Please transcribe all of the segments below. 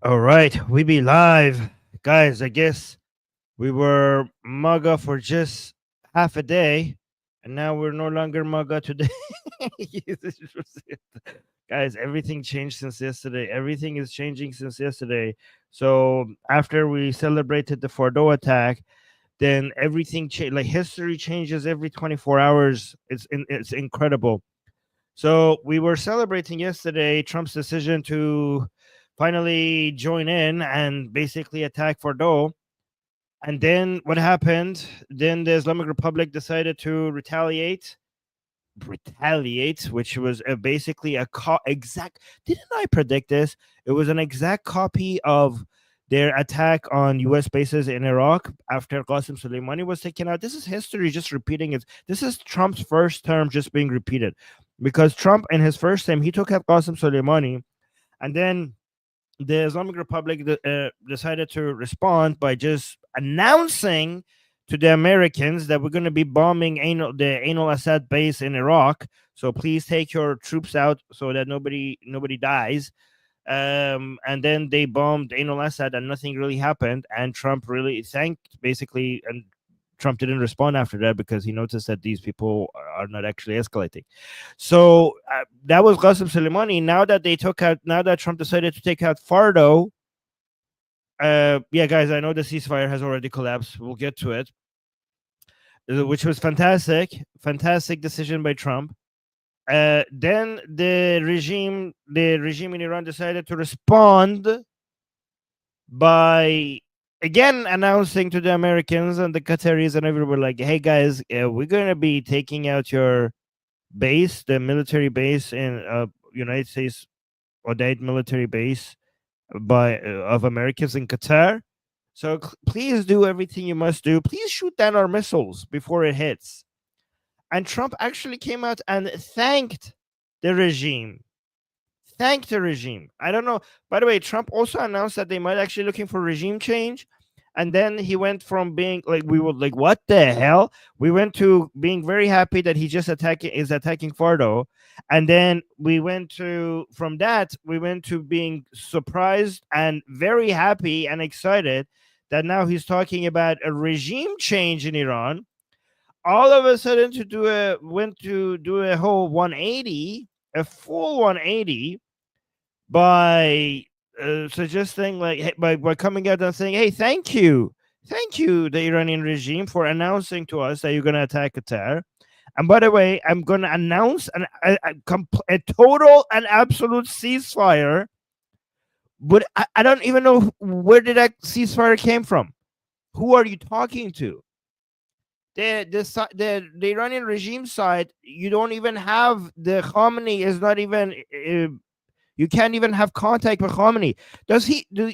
All right, we be live, guys. I guess we were MAGA for just half a day, and now we're no longer MAGA today. Guys, everything changed since yesterday. Everything is changing since yesterday. So after we celebrated the Fordo attack, then everything changed. Like history changes every 24 hours. It's incredible. So we were celebrating yesterday Trump's decision to finally join in and basically attack Fordo. And then what happened? Then the Islamic Republic decided to retaliate, which was basically exact. Didn't I predict this? It was an exact copy of their attack on U.S. bases in Iraq after Qasem Soleimani was taken out. This is history just repeating it. This is Trump's first term just being repeated, because Trump in his first term he took out Qasem Soleimani, and then the Islamic Republic decided to respond by just announcing to the Americans that we're going to be bombing the Ain al Assad base in Iraq. So please take your troops out so that nobody dies. And then they bombed Ain al Assad, and nothing really happened. And Trump really thanked basically, and Trump didn't respond after that because he noticed that these people are not actually escalating. So that was Qasem Soleimani. Now that Trump decided to take out Fardo, yeah, guys, I know the ceasefire has already collapsed. We'll get to it, which was fantastic decision by Trump. Then the regime in Iran decided to respond by again announcing to the Americans and the Qataris and everybody, like, "Hey guys, we're gonna be taking out your base, the military base in United States Odeid military base by of Americans in Qatar. So please do everything you must do. Please shoot down our missiles before it hits." And Trump actually came out and thanked the regime. Thanked the regime. I don't know. By the way, Trump also announced that they might actually looking for regime change. And then he went from being like, we were like, what the hell? We went to being very happy that he just attacking Fardo. And then from that, we went to being surprised and very happy and excited that now he's talking about a regime change in Iran. All of a sudden went to do a whole 180, a full 180, by suggesting, like, by coming out and saying, "Hey, thank you, the Iranian regime, for announcing to us that you're going to attack Qatar. And by the way, I'm going to announce a total and absolute ceasefire." But I don't even know where did that ceasefire came from. Who are you talking to? The Iranian regime side, you don't even have the Khamenei is not even you can't even have contact with Khamenei. Do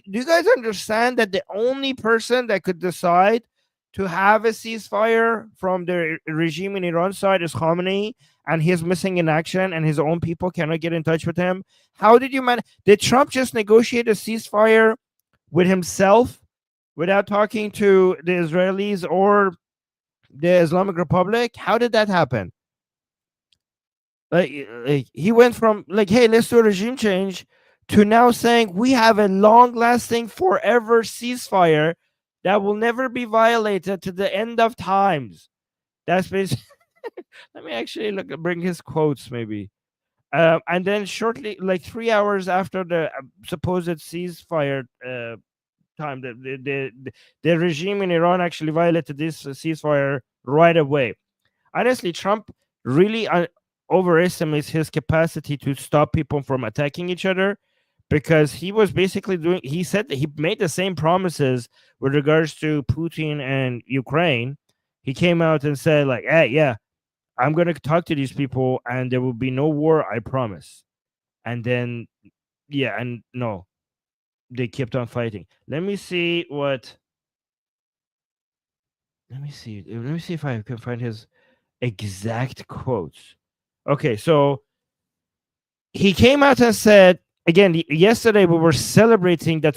you guys understand that the only person that could decide to have a ceasefire from the regime in Iran side is Khamenei, and he's missing in action, and his own people cannot get in touch with him? How did you did Trump just negotiate a ceasefire with himself without talking to the Israelis or the Islamic Republic? How did that happen? Like he went from like, "Hey, let's do a regime change," to now saying we have a long-lasting, forever ceasefire that will never be violated to the end of times. That's basically. Let me actually bring his quotes, maybe. And then shortly, like 3 hours after the supposed ceasefire time, the regime in Iran actually violated this ceasefire right away. Honestly, Trump really overestimates his capacity to stop people from attacking each other, because he was basically he said that he made the same promises with regards to Putin and Ukraine. He came out and said, like, "Hey, yeah, I'm going to talk to these people and there will be no war, I promise." And then, yeah, and no, they kept on fighting. Let me see if I can find his exact quotes. Okay, so he came out and said again yesterday we were celebrating that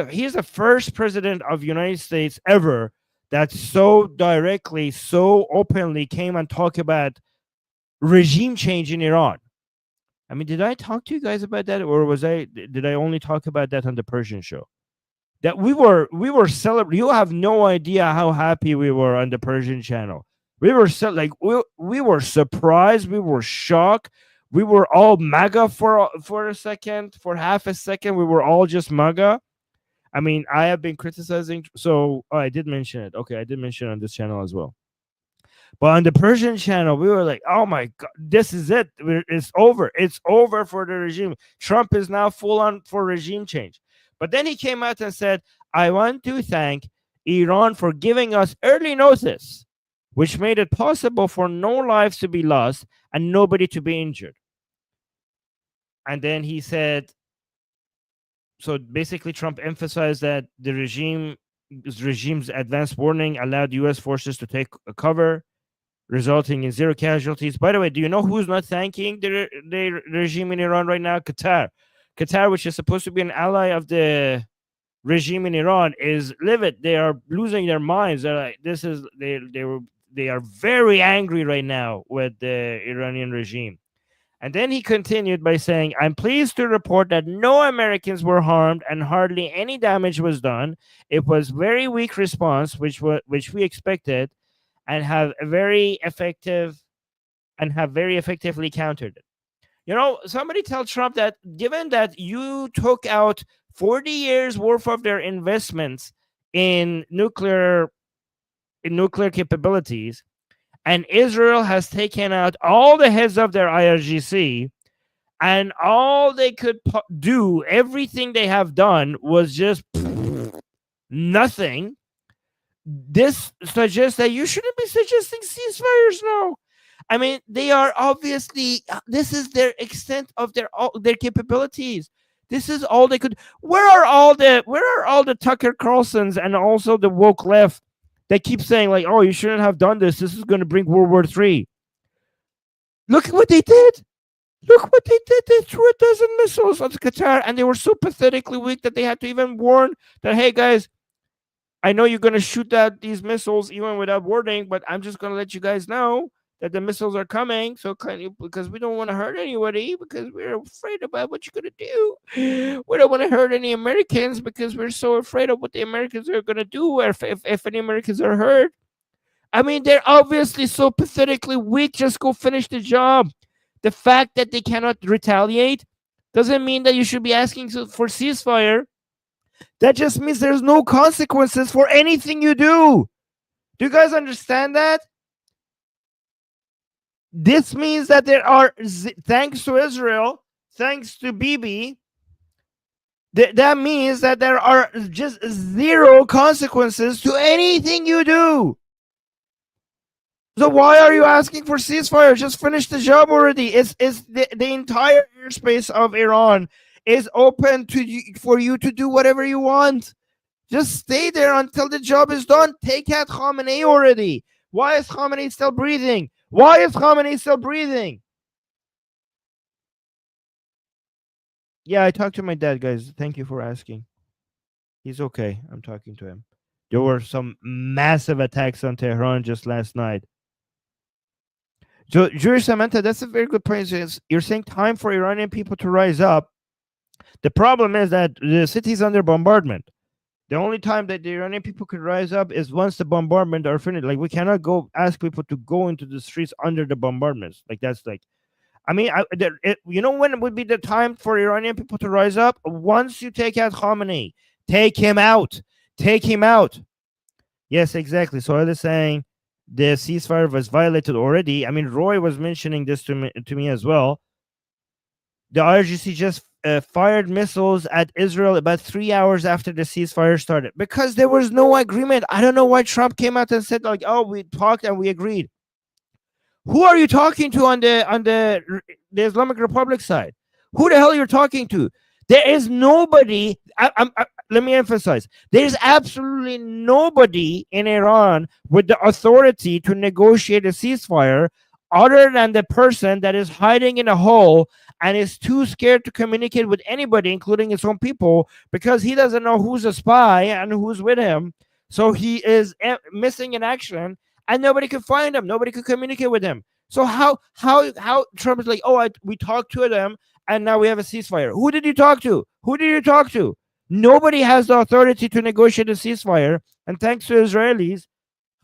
he's the first president of United States ever that so directly, so openly came and talked about regime change in Iran. I mean, did I talk to you guys about that, or did I only talk about that on the Persian show? That we were celebrating. You have no idea how happy we were on the Persian channel. We were like we were surprised. We were shocked. We were all MAGA for a second, for half a second. We were all just MAGA. I mean, I have been criticizing. So I did mention it. Okay, I did mention it on this channel as well. But on the Persian channel, we were like, "Oh my god, this is it! It's over! It's over for the regime. Trump is now full on for regime change." But then he came out and said, "I want to thank Iran for giving us early notice, which made it possible for no lives to be lost and nobody to be injured." And then he said, so basically, Trump emphasized that the regime's advance warning allowed U.S. forces to take a cover, resulting in zero casualties. By the way, do you know who's not thanking the regime in Iran right now? Qatar. Qatar, which is supposed to be an ally of the regime in Iran, is livid. They are losing their minds. They're like, they are very angry right now with the Iranian regime. And then he continued by saying, "I'm pleased to report that no Americans were harmed and hardly any damage was done. It was very weak response, which we expected, and have very effectively countered it." You know, somebody tell Trump that given that you took out 40 years worth of their investments in nuclear capabilities, and Israel has taken out all the heads of their IRGC, and all they could do, everything they have done was just nothing. This suggests that you shouldn't be suggesting ceasefires now. I mean, they are obviously, this is their extent of their capabilities. This is all they could. Where are all the Tucker Carlsons and also the woke left that keep saying like, "Oh, you shouldn't have done this. This is going to bring World War III." Look at what they did. Look what they did. They threw a dozen missiles onto Qatar, and they were so pathetically weak that they had to even warn that, "Hey guys, I know you're going to shoot out these missiles even without warning, but I'm just going to let you guys know that the missiles are coming. So because we don't want to hurt anybody, because we're afraid about what you're going to do. We don't want to hurt any Americans because we're so afraid of what the Americans are going to do if any Americans are hurt." I mean, they're obviously so pathetically weak. Just go finish the job. The fact that they cannot retaliate doesn't mean that you should be asking for ceasefire. That just means there's no consequences for anything you do. Do you guys understand that? This means that there are, thanks to Israel, thanks to Bibi, that means that there are just zero consequences to anything you do. So why are you asking for ceasefire? Just finish the job already. It's the entire airspace of Iran is open to you, for you to do whatever you want. Just stay there until the job is done. Take out Khamenei already. Why is Khamenei still breathing? Why is Khamenei still breathing? Yeah, I talked to my dad, guys. Thank you for asking. He's okay. I'm talking to him. There were some massive attacks on Tehran just last night. So, Jury Samantha, that's a very good point. You're saying time for Iranian people to rise up. The problem is that the city's under bombardment. The only time that the Iranian people could rise up is once the bombardment are finished. Like, we cannot go ask people to go into the streets under the bombardments. Like, that's like, I mean, you know when would be the time for Iranian people to rise up? Once you take out Khamenei. Take him out. Take him out. Yes, exactly. So I was saying the ceasefire was violated already. I mean, Roy was mentioning this to me as well. The IRGC just fired missiles at Israel about 3 hours after the ceasefire started because there was no agreement. I don't know why Trump came out and said like, "Oh, we talked and we agreed." Who are you talking to on the Islamic Republic side? Who the hell you're talking to? There is nobody. Let me emphasize: there is absolutely nobody in Iran with the authority to negotiate a ceasefire, other than the person that is hiding in a hole and is too scared to communicate with anybody, including his own people, because he doesn't know who's a spy and who's with him. So he is missing in action, and nobody could find him. Nobody could communicate with him. So how Trump is like, oh, we talked to them and now we have a ceasefire. Who did you talk to? Who did you talk to? Nobody has the authority to negotiate a ceasefire. And thanks to Israelis,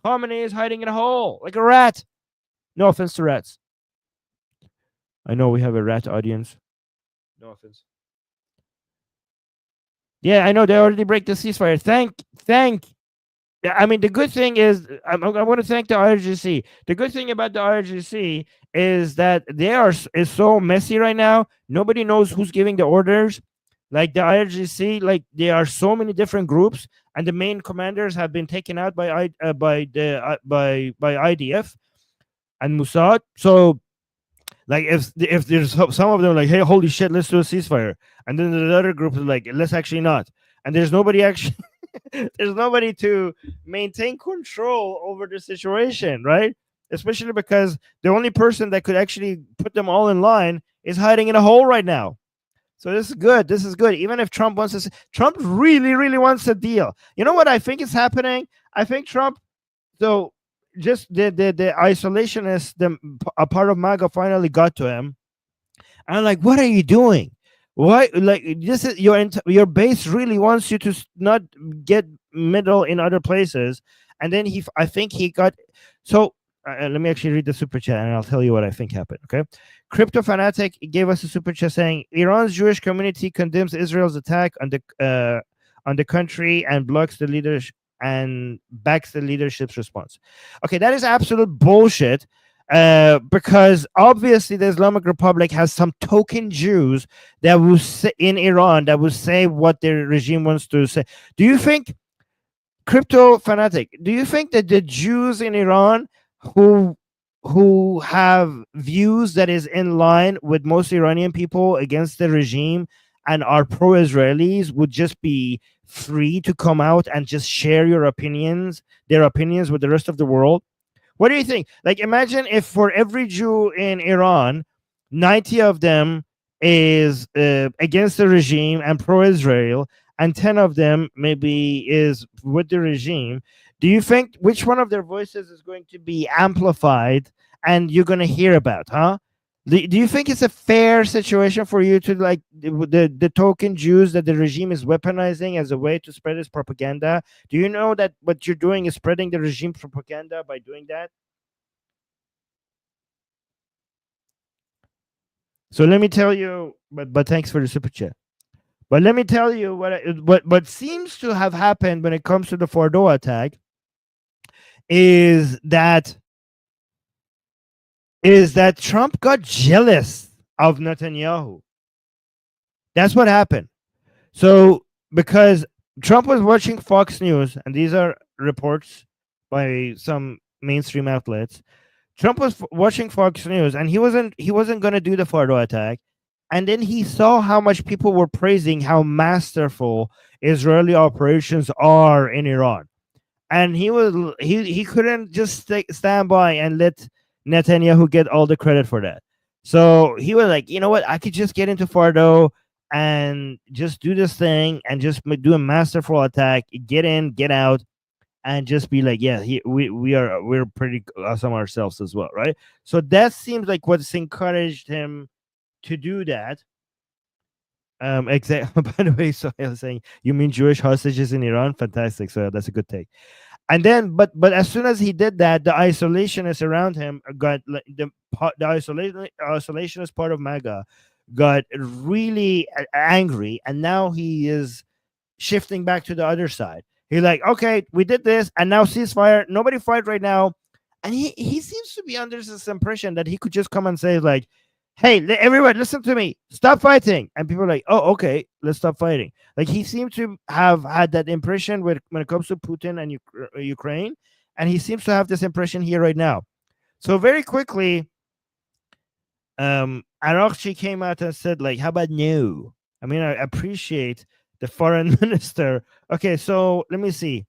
Khamenei is hiding in a hole like a rat. No offense to rats. I know we have a rat audience. No offense. Yeah, I know they already break the ceasefire. Thank. Yeah, I mean, the good thing is, I want to thank the IRGC. The good thing about the IRGC is that is so messy right now. Nobody knows who's giving the orders. Like the IRGC, like there are so many different groups, and the main commanders have been taken out by IDF and Mossad. So like if there's some of them like, hey, holy shit, let's do a ceasefire, and then the other group is like, let's actually not, and there's nobody actually there's nobody to maintain control over the situation, right? Especially because the only person that could actually put them all in line is hiding in a hole right now. So this is good. This is good. Even if Trump wants to, Trump really, really wants a deal. You know what I think is happening? I think Trump, so just the isolationist, a part of MAGA finally got to him. And I'm like, what are you doing? Why? Like this is your base really wants you to not get middle in other places. And then I think he got. So let me actually read the super chat, and I'll tell you what I think happened. Okay, Crypto Fanatic gave us a super chat saying Iran's Jewish community condemns Israel's attack on the country and blocks the leadership and backs the leadership's response. Okay, that is absolute bullshit. Because obviously the Islamic Republic has some token Jews that will say in Iran that will say what their regime wants to say. Do you think, Crypto Fanatic, do you think that the Jews in Iran who have views that is in line with most Iranian people against the regime and are pro-Israelis would just be free to come out and just share their opinions with the rest of the world? What do you think? Like, imagine if for every Jew in Iran, 90 of them is against the regime and pro-Israel, and 10 of them maybe is with the regime. Do you think which one of their voices is going to be amplified and you're going to hear about, huh? Do you think it's a fair situation for you to like the token Jews that the regime is weaponizing as a way to spread its propaganda? Do you know that what you're doing is spreading the regime propaganda by doing that? So let me tell you, but thanks for the super chat. But let me tell you what seems to have happened when it comes to the Fordo attack is that Trump got jealous of Netanyahu. That's what happened. So because Trump was watching Fox News, and these are reports by some mainstream outlets. Trump was watching Fox News, and he wasn't going to do the Fordo attack. And then he saw how much people were praising how masterful Israeli operations are in Iran, and he couldn't just stand by and let Netanyahu get all the credit for that. So he was like, you know what, I could just get into Fordo and just do this thing and just do a masterful attack, get in, get out, and just be like, yeah, we're pretty awesome ourselves as well, right? So that seems like what's encouraged him to do that. Exactly. By the way, so I was saying, you mean Jewish hostages in Iran? Fantastic. So that's a good take. And then, but as soon as he did that, the isolationists around him got like the isolationist part of MAGA got really angry, and now he is shifting back to the other side. He's like, okay, we did this, and now ceasefire. Nobody fight right now, and he seems to be under this impression that he could just come and say like, hey, everyone, listen to me, stop fighting, and people are like, oh, okay, let's stop fighting. Like he seems to have had that impression when it comes to Putin and Ukraine, and he seems to have this impression here right now. So very quickly, Arakchi came out and said like, how about no? I mean, I appreciate the foreign minister. Okay, so let me see.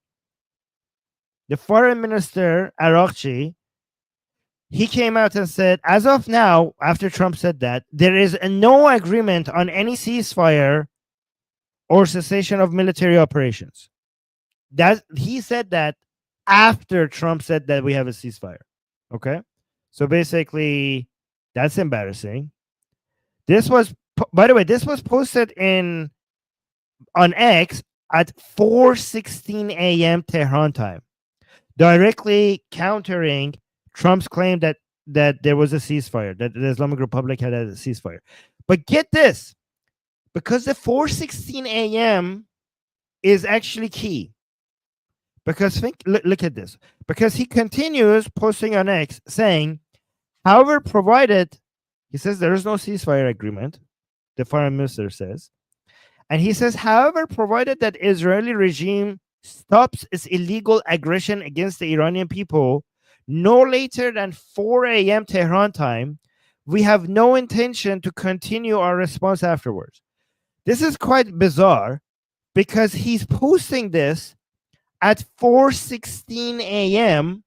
The foreign minister, Arakchi, he came out and said, as of now, after Trump said that, there is no agreement on any ceasefire or cessation of military operations. That he said that after Trump said that we have a ceasefire. Okay, So basically, that's embarrassing. By the way, this was posted in on X at 4:16 a.m. Tehran time, directly countering Trump's claim that there was a ceasefire, that the Islamic Republic had a ceasefire. But get this, because the 4:16 a.m. is actually key. Because look at this. Because he continues posting on X saying, however, provided he says there is no ceasefire agreement, the foreign minister says, and he says, however, provided that Israeli regime stops its illegal aggression against the Iranian people no later than 4 a.m. Tehran time, we have no intention to continue our response afterwards. This is quite bizarre because he's posting this at 4:16 a.m.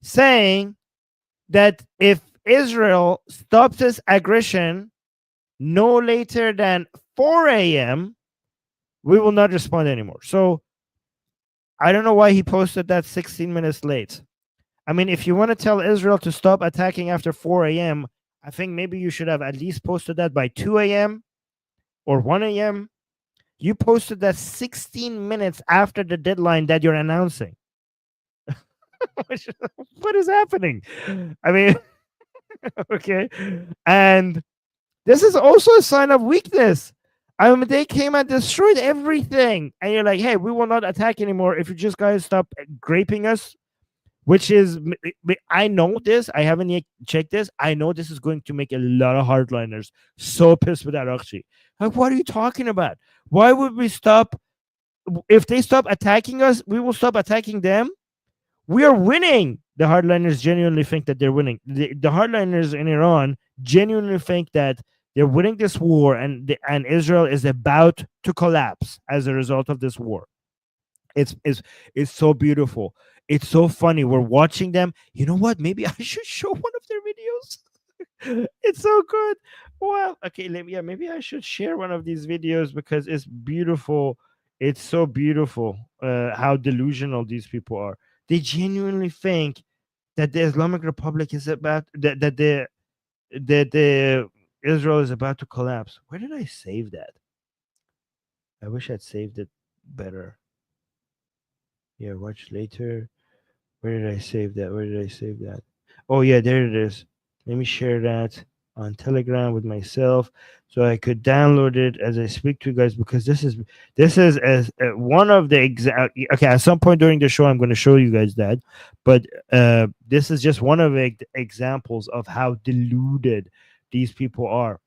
saying that if Israel stops its aggression no later than 4 a.m., we will not respond anymore. So I don't know why he posted that 16 minutes late. I mean, if you want to tell Israel to stop attacking after 4 a.m., I think maybe you should have at least posted that by 2 a.m. or 1 a.m. You posted that 16 minutes after the deadline that you're announcing. What is happening? I mean, okay. And this is also a sign of weakness. I mean, they came and destroyed everything. And you're like, hey, we will not attack anymore if you just guys stop graping us, which is, I know this. I haven't yet checked this. I know this is going to make a lot of hardliners so pissed with Arakshi. Like, what are you talking about? Why would we stop? If they stop attacking us, we will stop attacking them. We are winning. The hardliners genuinely think that they're winning. The hardliners in Iran genuinely think that they're winning this war, and Israel is about to collapse as a result of this war. It's so beautiful. It's so funny. We're watching them. You know what? Maybe I should show one of their videos. It's so good. Well, okay, maybe I should share one of these videos because it's beautiful. It's so beautiful how delusional these people are. They genuinely think that the Islamic Republic is about that the Israel is about to collapse. Where did I save that? I wish I'd saved it better. Yeah, watch later. Where did I save that? Where did I save that? Oh yeah, there it is. Let me share that on Telegram with myself so I could download it as I speak to you guys because this is as one of the exact. Okay, at some point during the show, I'm going to show you guys that, but this is just one of the examples of how deluded these people are.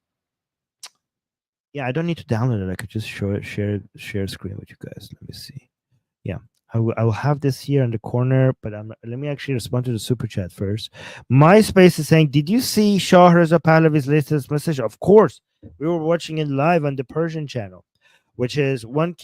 Yeah, I don't need to download it. I could just show it, share screen with you guys. Let me see. Yeah. I will have this here in the corner, but let me actually respond to the super chat first. MySpace is saying, did you see Shah Reza Pahlavi's latest message? Of course. We were watching it live on the Persian channel, which is one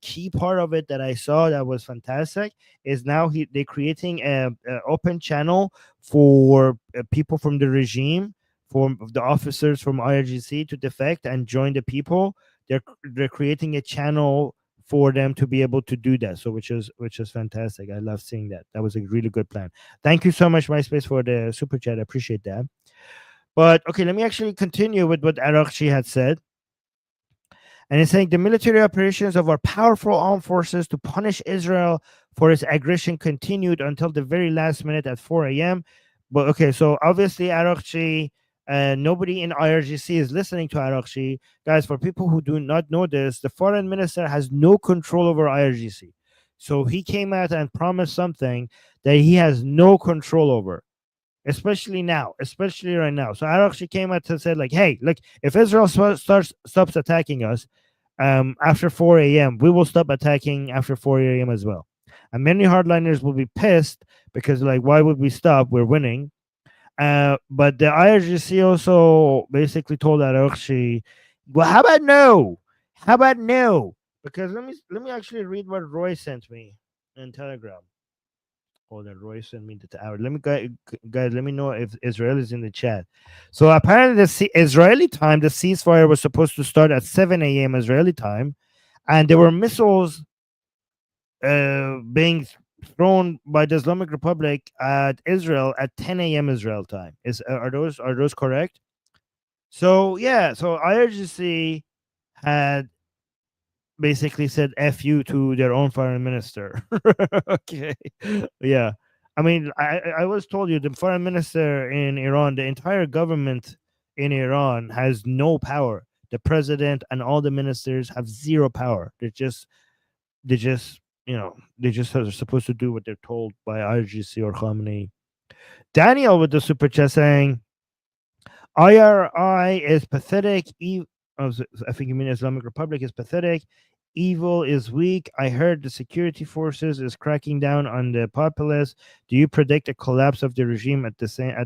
key part of it that I saw that was fantastic is now they're creating a open channel for people from the regime, for the officers from IRGC to defect and join the people. They're creating a channel for them to be able to do that. So which is fantastic. I love seeing that. That was a really good plan. Thank you so much, MySpace, for the super chat. I appreciate that. But okay, let me actually continue with what Arakchi had said. And it's saying the military operations of our powerful armed forces to punish Israel for its aggression continued until the very last minute at 4 a.m. But okay, so obviously Arakchi, nobody in IRGC is listening to Arakchi. Guys, for people who do not know this, the foreign minister has no control over IRGC. So he came out and promised something that he has no control over, especially right now. So Arakchi came out and said, like, hey, look, if Israel stops attacking us after 4 a.m., we will stop attacking after 4 a.m. as well. And many hardliners will be pissed because, like, why would we stop? We're winning. But the IRGC also basically told Arakchi, well, how about no? How about no? Because let me actually read what Roy sent me in Telegram. Hold on, Roy sent me the hour. Let me guys, let me know if Israel is in the chat. So apparently, Israeli time, the ceasefire was supposed to start at 7 a.m. Israeli time, and there were missiles being thrown by the Islamic Republic at Israel at 10 a.m. Israel time. Are those correct? So yeah, so IRGC had basically said "f you" to their own foreign minister. Okay, yeah. I mean, I was told you the foreign minister in Iran, the entire government in Iran has no power. The president and all the ministers have zero power. They just they just are supposed to do what they're told by IRGC or Khamenei. Daniel with the super chat saying IRI is pathetic. I think you mean Islamic Republic is pathetic. Evil is weak. I heard the security forces is cracking down on the populace. Do you predict a collapse of the regime at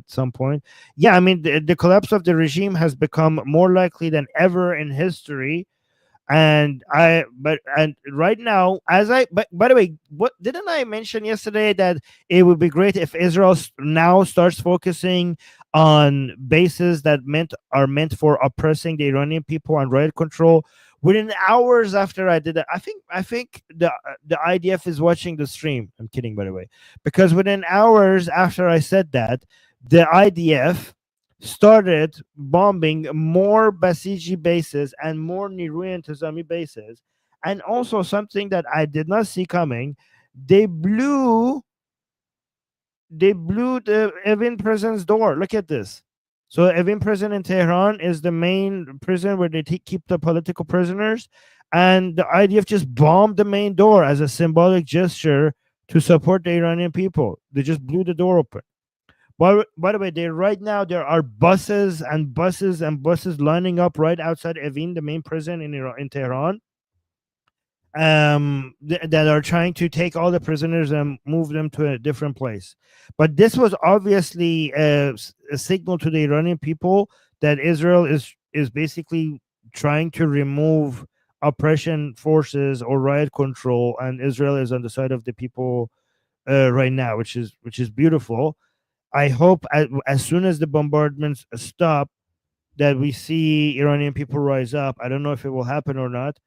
some point? Yeah, I mean the collapse of the regime has become more likely than ever in history. And right now, but by the way, what didn't I mention yesterday that it would be great if Israel now starts focusing on bases that meant for oppressing the Iranian people and riot control? Within hours after I did that, I think the IDF is watching the stream. I'm kidding, by the way, because within hours after I said that, the IDF started bombing more Basiji bases and more Niruyan Tazami bases. And also something that I did not see coming, they blew the Evin prison's door. Look at this. So Evin prison in Tehran is the main prison where they keep the political prisoners, and the IDF just bombed the main door as a symbolic gesture to support the Iranian people. They just blew the door open. By the way, right now there are buses and buses and buses lining up right outside Evin, the main prison in Tehran, that are trying to take all the prisoners and move them to a different place. But this was obviously a signal to the Iranian people that Israel is basically trying to remove oppression forces or riot control, and Israel is on the side of the people right now, which is beautiful. I hope as soon as the bombardments stop, that we see Iranian people rise up. I don't know if it will happen or not,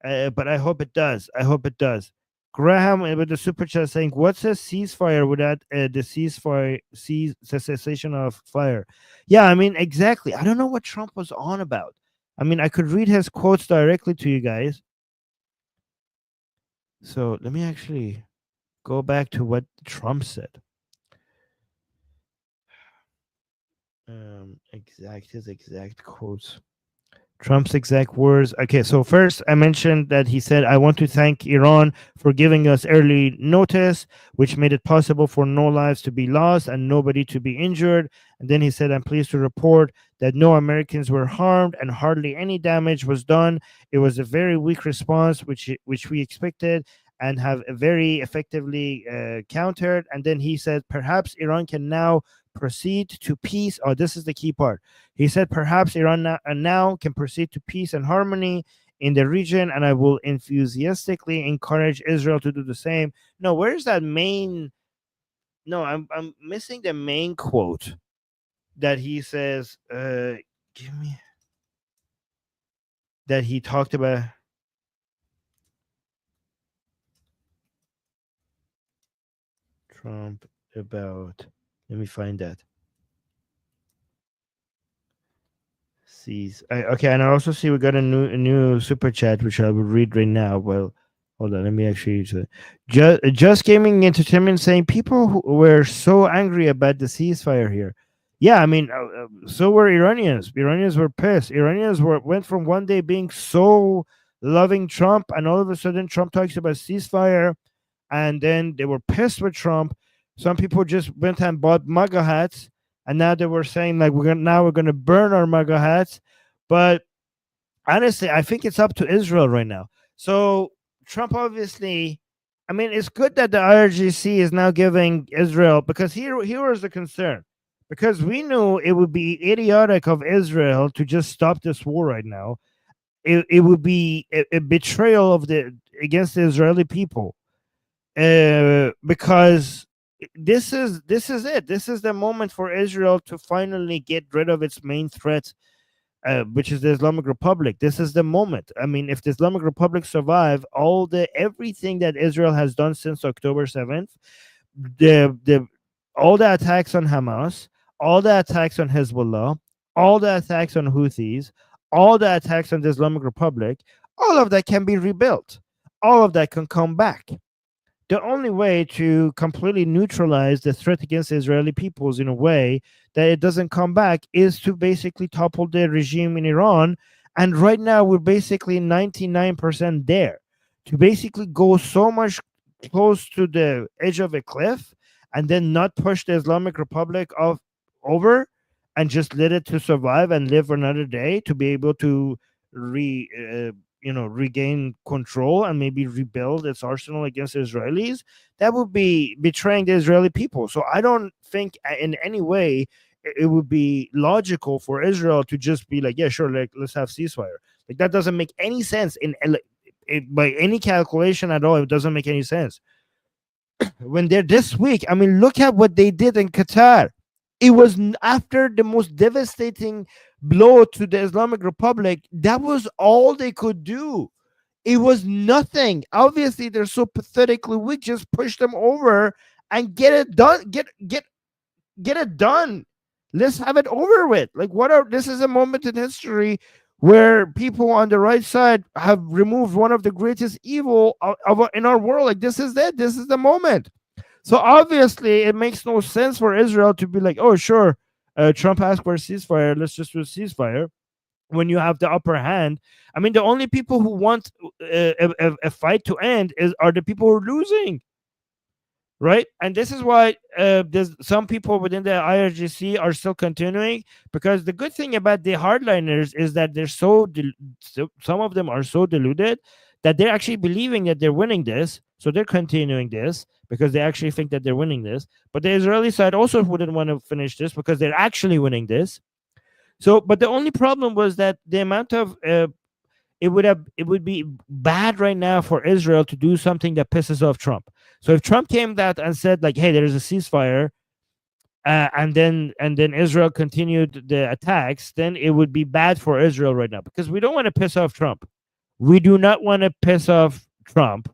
but I hope it does. I hope it does. Graham with the super chat saying, "What's a ceasefire without the cessation of fire?" Yeah, I mean exactly. I don't know what Trump was on about. I mean, I could read his quotes directly to you guys. So let me actually go back to what Trump said. His exact quotes. Trump's exact words. Okay, so first I mentioned that he said, I want to thank Iran for giving us early notice, which made it possible for no lives to be lost and nobody to be injured. And then he said, I'm pleased to report that no Americans were harmed and hardly any damage was done. It was a very weak response, which we expected and have very effectively countered. And then he said, perhaps Iran can now proceed to peace. Oh, this is the key part. He said, perhaps Iran now can proceed to peace and harmony in the region, and I will enthusiastically encourage Israel to do the same. No, where's that main? No, I'm missing the main quote that he says. Give me that he talked about. Trump about. Let me find that. Sees. Okay, and I also see we got a new super chat which I will read right now. Well, hold on, let me actually use it. Just Gaming Entertainment saying people who were so angry about the ceasefire here. Yeah, I mean, so were Iranians. Iranians were pissed. Iranians went from one day being so loving Trump, and all of a sudden Trump talks about ceasefire, and then they were pissed with Trump. Some people just went and bought MAGA hats, and now they were saying like we're gonna burn our MAGA hats. But honestly, I think it's up to Israel right now. So Trump obviously, I mean, it's good that the IRGC is now giving Israel, because here was the concern. Because we knew it would be idiotic of Israel to just stop this war right now. It would be a betrayal of the against the Israeli people, because this is it. This is the moment for Israel to finally get rid of its main threat, which is the Islamic Republic. This is the moment. I mean, if the Islamic Republic survive, all the everything that Israel has done since October 7th, the all the attacks on Hamas, all the attacks on Hezbollah, all the attacks on Houthis, all the attacks on the Islamic Republic, all of that can be rebuilt. All of that can come back. The only way to completely neutralize the threat against the Israeli peoples in a way that it doesn't come back is to basically topple the regime in Iran. And right now, we're basically 99% there to basically go so much close to the edge of a cliff and then not push the Islamic Republic of over and just let it to survive and live another day to be able to re regain control and maybe rebuild its arsenal against the Israelis. That would be betraying the Israeli people. So I don't think in any way it would be logical for Israel to just be like, yeah, sure, like let's have ceasefire. Like that doesn't make any sense by any calculation at all. It doesn't make any sense. When they're this weak, I mean, look at what they did in Qatar. It was after the most devastating blow to the Islamic Republic. That was all they could do. It was nothing. Obviously, they're so pathetically weak. Just push them over and get it done. Get it done. Let's have it over with. Like what are this is a moment in history where people on the right side have removed one of the greatest evil in our world. Like this is it. This is the moment. So obviously, it makes no sense for Israel to be like, "Oh, sure, Trump asked for a ceasefire. Let's just do a ceasefire." When you have the upper hand, I mean, the only people who want a fight to end are the people who are losing, right? And this is why there's some people within the IRGC are still continuing, because the good thing about the hardliners is that they're some of them are so deluded that they're actually believing that they're winning this, so they're continuing this because they actually think that they're winning this. But the Israeli side also wouldn't want to finish this because they're actually winning this. So, but the only problem was that the amount of it would be bad right now for Israel to do something that pisses off Trump. So if Trump came out and said like, "Hey, there's a ceasefire," and then Israel continued the attacks, then it would be bad for Israel right now because we don't want to piss off Trump. We do not want to piss off Trump.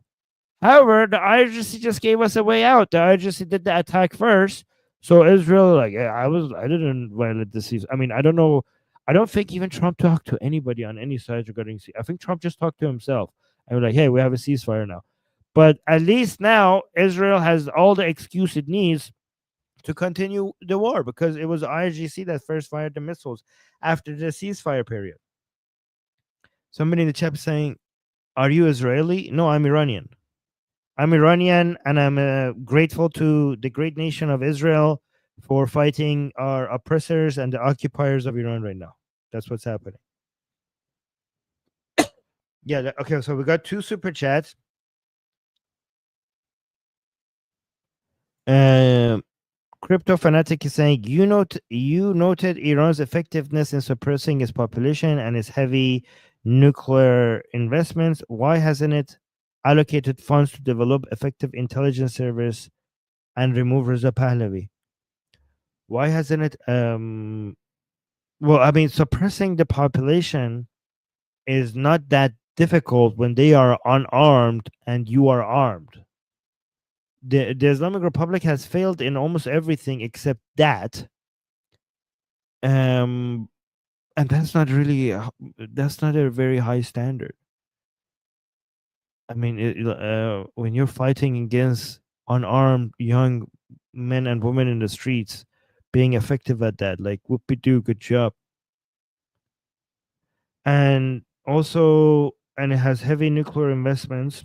However, the IRGC just gave us a way out. The IRGC did the attack first, so Israel, like, yeah, I didn't violate the cease. I mean, I don't know. I don't think even Trump talked to anybody on any sides regarding. I think Trump just talked to himself and was like, "Hey, we have a ceasefire now." But at least now Israel has all the excuse it needs to continue the war because it was IRGC that first fired the missiles after the ceasefire period. Somebody in the chat saying, "Are you Israeli?" No, I'm Iranian. I'm Iranian, and I'm grateful to the great nation of Israel for fighting our oppressors and the occupiers of Iran right now. That's what's happening. Yeah. Okay. So we got 2 super chats. Crypto fanatic is saying you noted Iran's effectiveness in suppressing its population and its heavy nuclear investments. Why hasn't it allocated funds to develop effective intelligence service and remove Reza Pahlavi? Why hasn't it? Well, I mean, suppressing the population is not that difficult when they are unarmed and you are armed. The Islamic Republic has failed in almost everything except that. And that's not really that's not a very high standard. I mean, when you're fighting against unarmed young men and women in the streets, being effective at that, like whoopie doo, good job. And also, and it has heavy nuclear investments.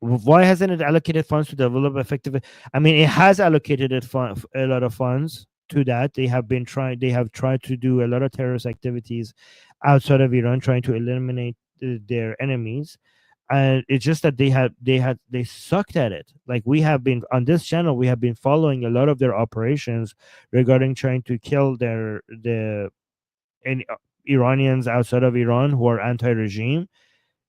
Why hasn't it allocated funds to develop effective? I mean, it has allocated a lot of funds to that. They have tried to do a lot of terrorist activities outside of Iran, trying to eliminate their enemies. And it's just that they sucked at it. Like we have been on this channel, we have been following a lot of their operations regarding trying to kill the Iranians outside of Iran who are anti-regime.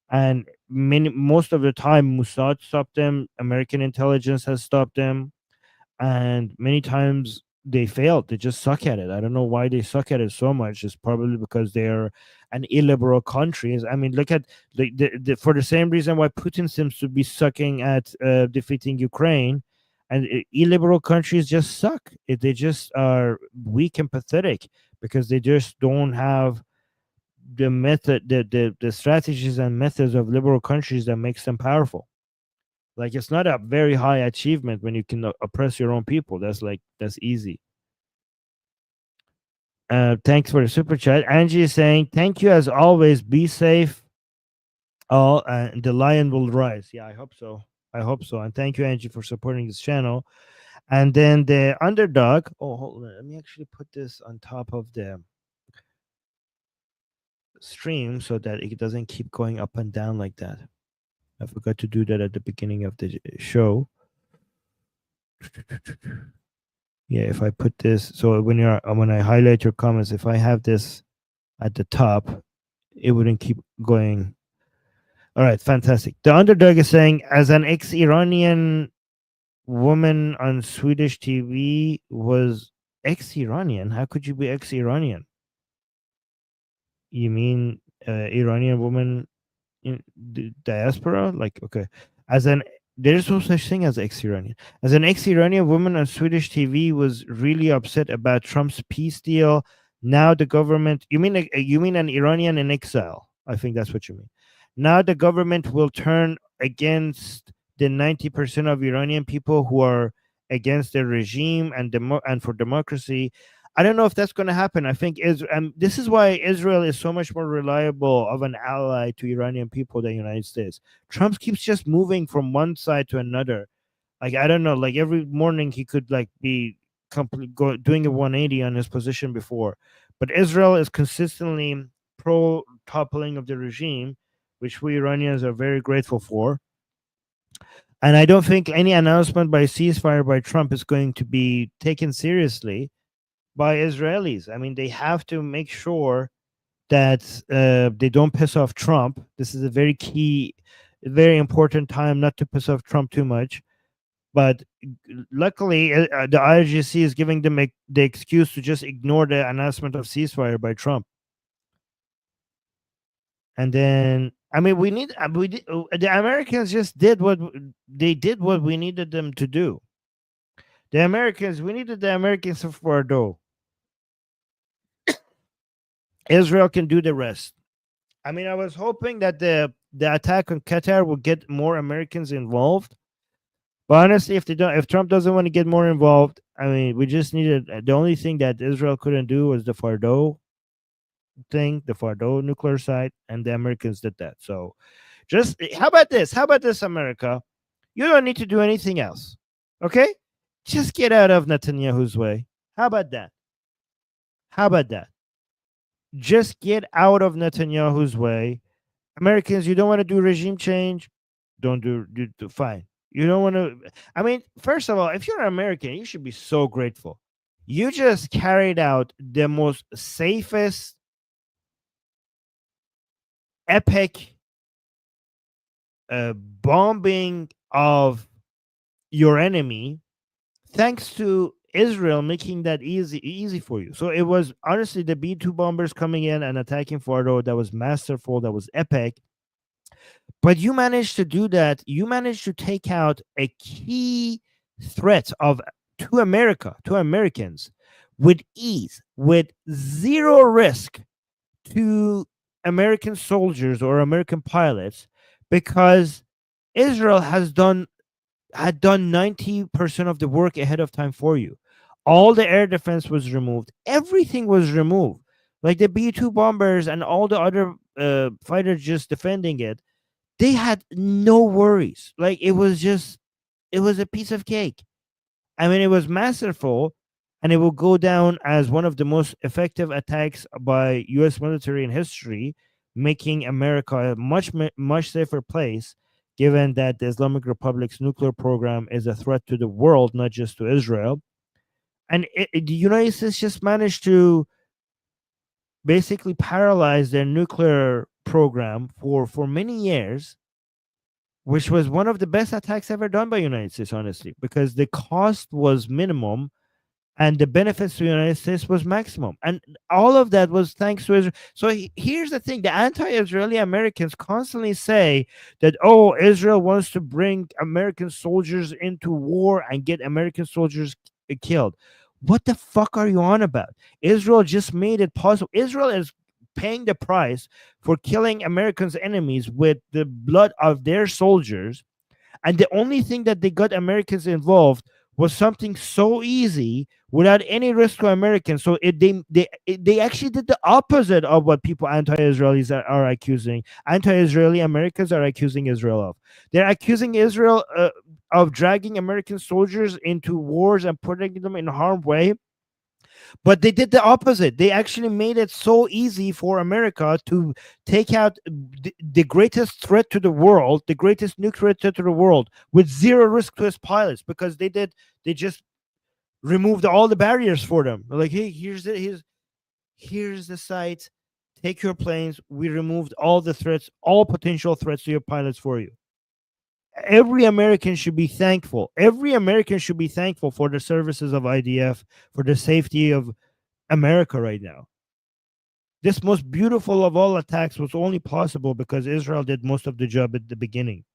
And most of the time Mossad stopped them, American intelligence has stopped them, and many times they failed. They just suck at it. I don't know why they suck at it so much. It's probably because they're an illiberal countries. I mean, look at for the same reason why Putin seems to be sucking at defeating Ukraine, and illiberal countries just suck. They just are weak and pathetic because they just don't have the method, the strategies and methods of liberal countries that makes them powerful. Like it's not a very high achievement when you can oppress your own people. That's easy. Thanks for the super chat. Angie is saying, "Thank you as always. Be safe. All the lion will rise." Yeah, I hope so. I hope so. And thank you, Angie, for supporting this channel. And then the underdog. Oh, hold on. Let me actually put this on top of the stream so that it doesn't keep going up and down like that. I forgot to do that at the beginning of the show. Yeah, if I put this, so when I highlight your comments, if I have this at the top, it wouldn't keep going. All right, fantastic. The underdog is saying, as an ex-Iranian woman on Swedish TV was ex-Iranian. How could you be ex-Iranian? You mean Iranian woman in the diaspora? Like, okay, as an there's no such thing as ex-Iranian. As an ex-Iranian woman on Swedish TV was really upset about Trump's peace deal. Now the government, you mean an Iranian in exile? I think that's what you mean. Now the government will turn against the 90% of Iranian people who are against the regime and and for democracy. I don't know if that's going to happen. I think this is why Israel is so much more reliable of an ally to Iranian people than the United States. Trump keeps just moving from one side to another. Like I don't know. Like every morning he could like be doing a 180 on his position before, but Israel is consistently pro toppling of the regime, which we Iranians are very grateful for. And I don't think any announcement by ceasefire by Trump is going to be taken seriously by Israelis. I mean, they have to make sure that they don't piss off Trump. This is a very key, very important time not to piss off Trump too much. But luckily, the IRGC is giving them the excuse to just ignore the announcement of ceasefire by Trump. And then, I mean, the Americans just did what we needed them to do. We needed the Americans for our dough. Israel can do the rest. I mean, I was hoping that the attack on Qatar will get more Americans involved. But honestly, if Trump doesn't want to get more involved, I mean, we just needed the only thing that Israel couldn't do was the Fardo thing, the Fardo nuclear site, and the Americans did that. So, just how about this? How about this, America? You don't need to do anything else. Okay, just get out of Netanyahu's way. How about that? How about that? Just get out of Netanyahu's way. Americans, you don't want to do regime change, don't do fine. You don't want to. I mean, first of all, if you're an American, you should be so grateful. You just carried out the most safest, epic bombing of your enemy, thanks to Israel making that easy for you. So it was honestly the B-2 bombers coming in and attacking Fordo. That was masterful. That was epic. But you managed to do that. You managed to take out a key threat to Americans, with ease, with zero risk to American soldiers or American pilots, because Israel had done 90% of the work ahead of time for you. All the air defense was removed. Everything was removed. Like the B-2 bombers and all the other fighters just defending it, they had no worries. Like it was a piece of cake. I mean, it was masterful, and it will go down as one of the most effective attacks by U.S. military in history, making America a much safer place, given that the Islamic Republic's nuclear program is a threat to the world, not just to Israel. And the United States just managed to basically paralyze their nuclear program for many years, which was one of the best attacks ever done by United States, honestly, because the cost was minimum and the benefits to the United States was maximum. And all of that was thanks to Israel. So here's the thing: the anti-Israeli Americans constantly say that, oh, Israel wants to bring American soldiers into war and get American soldiers killed. What the fuck are you on about? Israel just made it possible. Israel is paying the price for killing Americans' enemies with the blood of their soldiers, and the only thing that they got Americans involved was something so easy without any risk to Americans. So they actually did the opposite of what people anti-Israelis are accusing. Anti-Israeli Americans are accusing Israel of. They're accusing Israel of dragging American soldiers into wars and putting them in harm's way, but they did the opposite. They actually made it so easy for America to take out the greatest threat to the world, the greatest nuclear threat to the world, with zero risk to its pilots, because they just removed all the barriers for them. They're like, hey, here's the site. Take your planes. We removed all the threats, all potential threats to your pilots for you. Every American should be thankful. Every American should be thankful for the services of IDF, for the safety of America right now. This most beautiful of all attacks was only possible because Israel did most of the job at the beginning.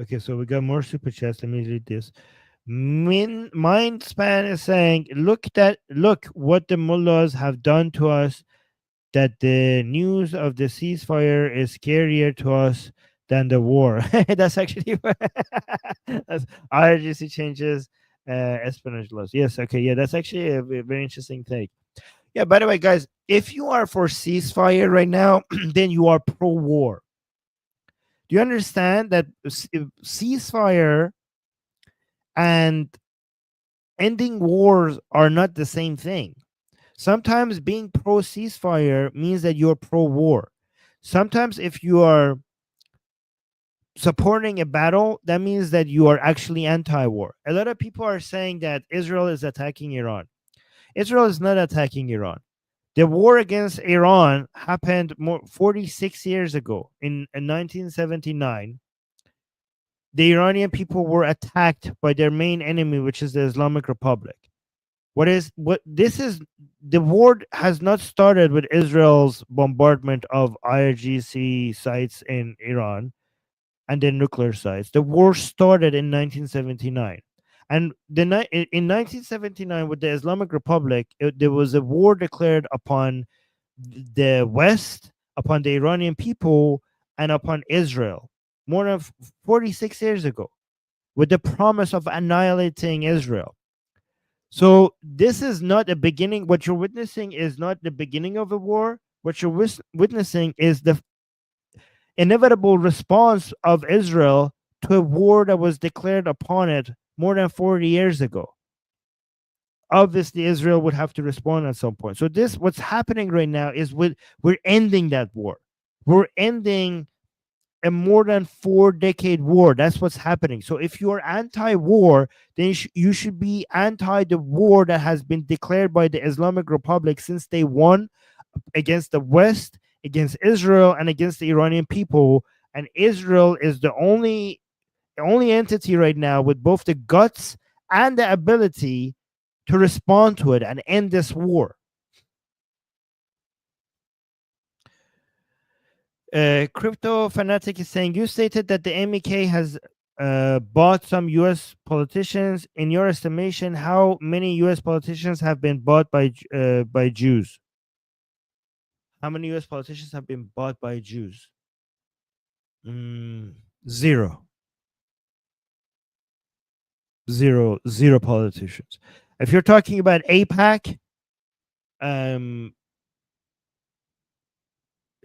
Okay, so we got more super chats. Let me read this. Mindspan is saying, look what the mullahs have done to us, that the news of the ceasefire is scarier to us than the war. That's actually that's IRGC changes espionage laws. Yes, okay, yeah, that's actually a very interesting thing. Yeah, by the way, guys, if you are for ceasefire right now, then you are pro-war. Do you understand that ceasefire and ending wars are not the same thing? Sometimes being pro ceasefire means that you're pro war. Sometimes if you are supporting a battle, that means that you are actually anti war. A lot of people are saying that Israel is attacking Iran. Israel is not attacking Iran. The war against Iran happened 46 years ago in 1979. The Iranian people were attacked by their main enemy, which is the Islamic Republic. What this is, the war has not started with Israel's bombardment of IRGC sites in Iran and their nuclear sites. The war started in 1979. And in 1979, with the Islamic Republic, there was a war declared upon the West, upon the Iranian people, and upon Israel more than 46 years ago, with the promise of annihilating Israel. So this is not a beginning. What you're witnessing is not the beginning of a war. What you're witnessing is the inevitable response of Israel to a war that was declared upon it more than 40 years ago. Obviously, Israel would have to respond at some point. So this, what's happening right now, is we're ending that war. We're ending a more than 4-decade war. That's what's happening. So if you're anti-war, then you should be anti the war that has been declared by the Islamic Republic since day one, against the West, against Israel, and against the Iranian people. And Israel is the only entity right now with both the guts and the ability to respond to it and end this war. Crypto Fanatic is saying, you stated that the MEK has bought some US politicians. In your estimation, how many US politicians have been bought by Jews? How many US politicians have been bought by Jews? Zero. Zero politicians. If you're talking about APAC,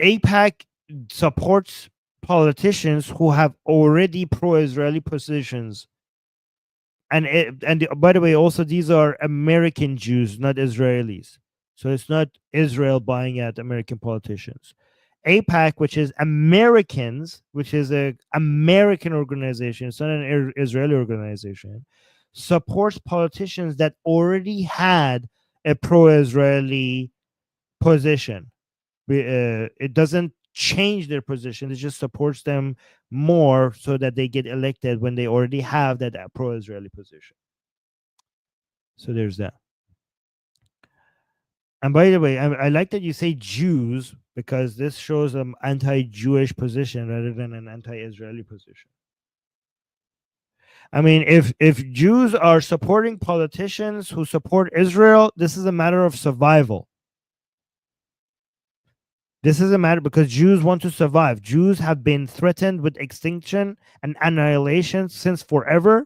APAC supports politicians who have already pro-Israeli positions, and by the way, also these are American Jews, not Israelis. So it's not Israel buying out American politicians. APAC, which is Americans, which is a American organization, it's not an Israeli organization, supports politicians that already had a pro-Israeli position. It doesn't change their position, it just supports them more so that they get elected when they already have that pro-Israeli position. So there's that. And by the way, I like that you say Jews because this shows an anti-Jewish position rather than an anti-Israeli position. I mean, if Jews are supporting politicians who support Israel, this is a matter of survival. This is a matter because Jews want to survive. Jews have been threatened with extinction and annihilation since forever.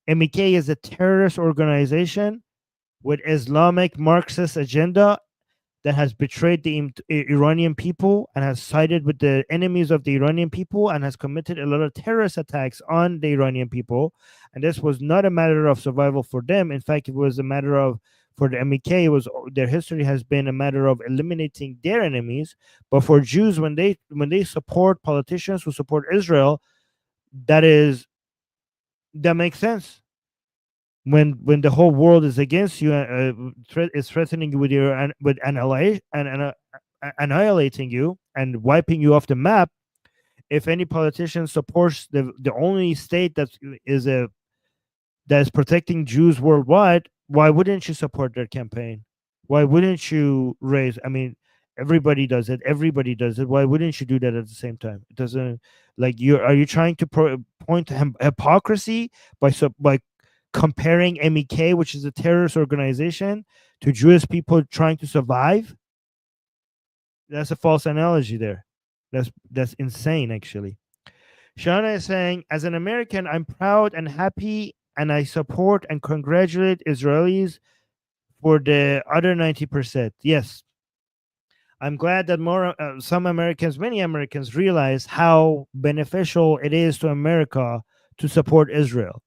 MEK is a terrorist organization with Islamic Marxist agenda that has betrayed the Iranian people and has sided with the enemies of the Iranian people and has committed a lot of terrorist attacks on the Iranian people. And this was not a matter of survival for them. In fact, it was a matter of for the MEK, it was their history has been a matter of eliminating their enemies. But for Jews, when they support politicians who support Israel, that is that makes sense when the whole world is against you, is threatening you with your with annihilation and annihilating you and wiping you off the map. If any politician supports the only state that is protecting Jews worldwide, why wouldn't you support their campaign? Why wouldn't you raise? I mean, everybody does it. Everybody does it. Why wouldn't you do that at the same time? It doesn't like you. Are you trying to point to hypocrisy by comparing MEK, which is a terrorist organization, to Jewish people trying to survive? That's a false analogy there. That's insane, actually. Shana is saying, as an American, I'm proud and happy, and I support and congratulate Israelis for the other 90%. Yes, I'm glad that some Americans, many Americans, realize how beneficial it is to America to support Israel.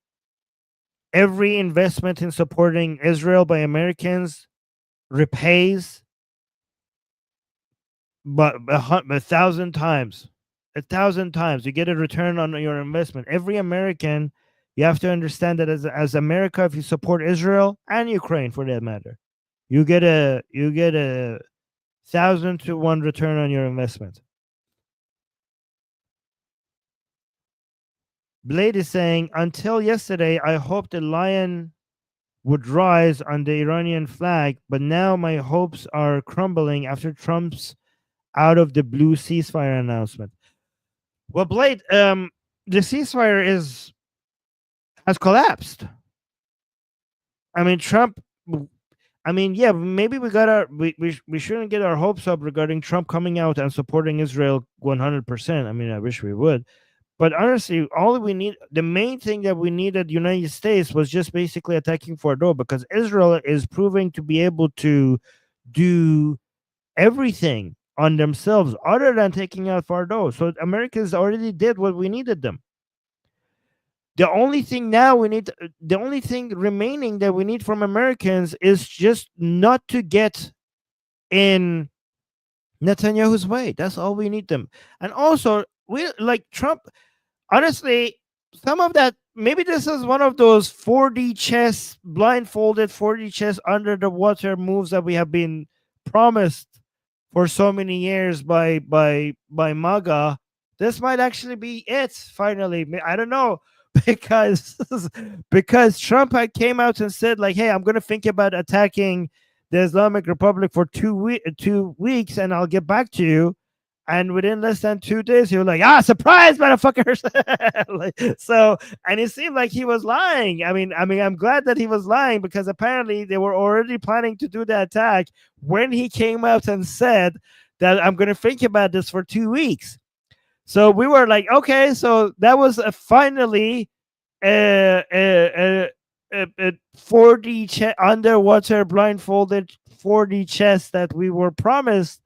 Every investment in supporting Israel by Americans repays, but a thousand times. A thousand times you get a return on your investment. Every American, you have to understand that as America, if you support Israel and Ukraine for that matter, you get a 1,000 to 1 return on your investment. Blade is saying, until yesterday, I hoped the lion would rise on the Iranian flag, but now my hopes are crumbling after Trump's out of the blue ceasefire announcement. Well, Blade, the ceasefire has collapsed. I mean, Trump. I mean, yeah, maybe we shouldn't get our hopes up regarding Trump coming out and supporting Israel 100%. I mean, I wish we would, but honestly, all we need, the main thing that we needed, United States, was just basically attacking Fordo because Israel is proving to be able to do everything on themselves other than taking out Fordo. So Americans already did what we needed them. The only thing now we need, the only thing remaining that we need from Americans is just not to get in Netanyahu's way. That's all we need them. And also, we like Trump. Honestly, some of that, maybe this is one of those 4D chess, blindfolded 4D chess under the water moves that we have been promised for so many years by MAGA. This might actually be it finally. I don't know because because Trump had came out and said like, "Hey, I'm going to think about attacking the Islamic Republic for 2 weeks, and I'll get back to you." And within less than 2 days, he was like, "Ah, surprise, motherfuckers!" Like, so, and it seemed like he was lying. I mean, I'm glad that he was lying because apparently they were already planning to do the attack when he came out and said that I'm going to think about this for 2 weeks. So we were like, okay, so that was finally a 4D underwater blindfolded 4D chess that we were promised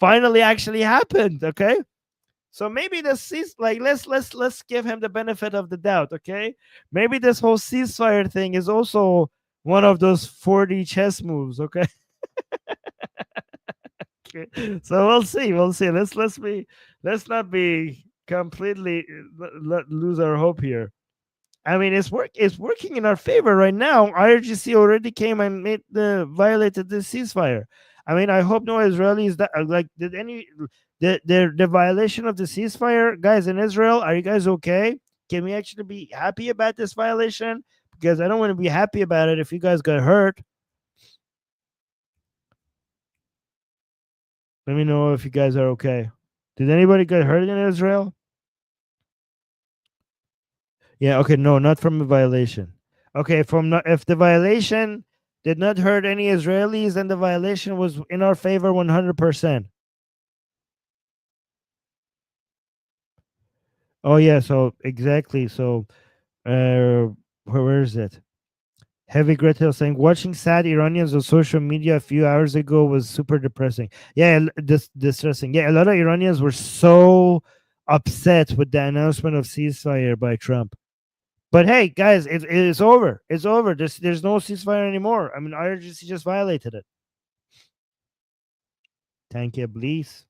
finally actually happened. Okay, so maybe this like let's give him the benefit of the doubt. Okay, maybe this whole ceasefire thing is also one of those 4D chess moves. Okay. Okay. So we'll see. Let's not be completely lose our hope here. I mean, it's working in our favor right now. IRGC already came and violated the ceasefire. I mean, I hope no Israelis that like did any the violation of the ceasefire, guys in Israel. Are you guys okay? Can we actually be happy about this violation? because I don't want to be happy about it if you guys got hurt. Let me know if you guys are okay. Did anybody get hurt in Israel? Yeah, okay, no, not from a violation. Okay, from not, if the violation did not hurt any Israelis, then the violation was in our favor 100%. Oh yeah, so exactly. So where is it? Heavy Gretel saying watching sad Iranians on social media a few hours ago was super depressing. Yeah, distressing. Yeah, a lot of Iranians were so upset with the announcement of ceasefire by Trump. But hey, guys, it's over. It's over. There's no ceasefire anymore. I mean, IRGC just violated it. Thank you, please.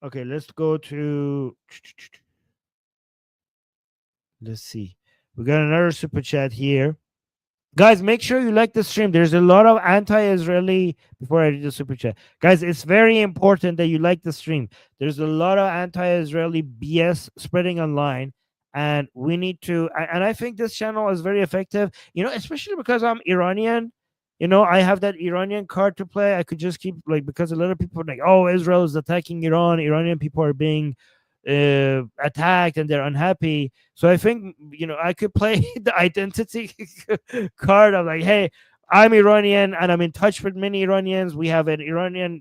Okay, let's go to. Let's see. We got another super chat here. Guys, make sure you like the stream. There's a lot of anti-Israeli. Before I read the super chat, guys, it's very important that you like the stream. There's a lot of anti-Israeli BS spreading online, and we need to. And I think this channel is very effective. Especially because I'm Iranian. I have that Iranian card to play. I could just keep like, because a lot of people are like, oh, Israel is attacking Iran. Iranian people are being attacked and they're unhappy. So I think I could play the identity card of like, hey, I'm Iranian and I'm in touch with many Iranians. We have an Iranian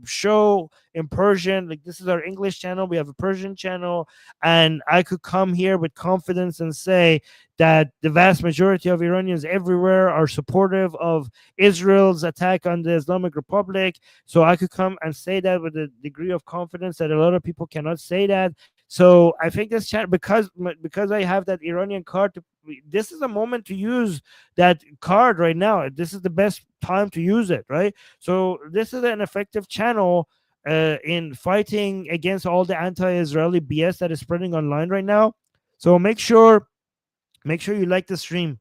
show in Persian. Like, this is our English channel. We have a Persian channel, and I could come here with confidence and say that the vast majority of Iranians everywhere are supportive of Israel's attack on the Islamic Republic. So I could come and say that with a degree of confidence that a lot of people cannot say that. So I think this channel, because I have that Iranian card, this is a moment to use that card right now. This is the best time to use it, right? So this is an effective channel in fighting against all the anti-Israeli BS that is spreading online right now. So make sure you like the stream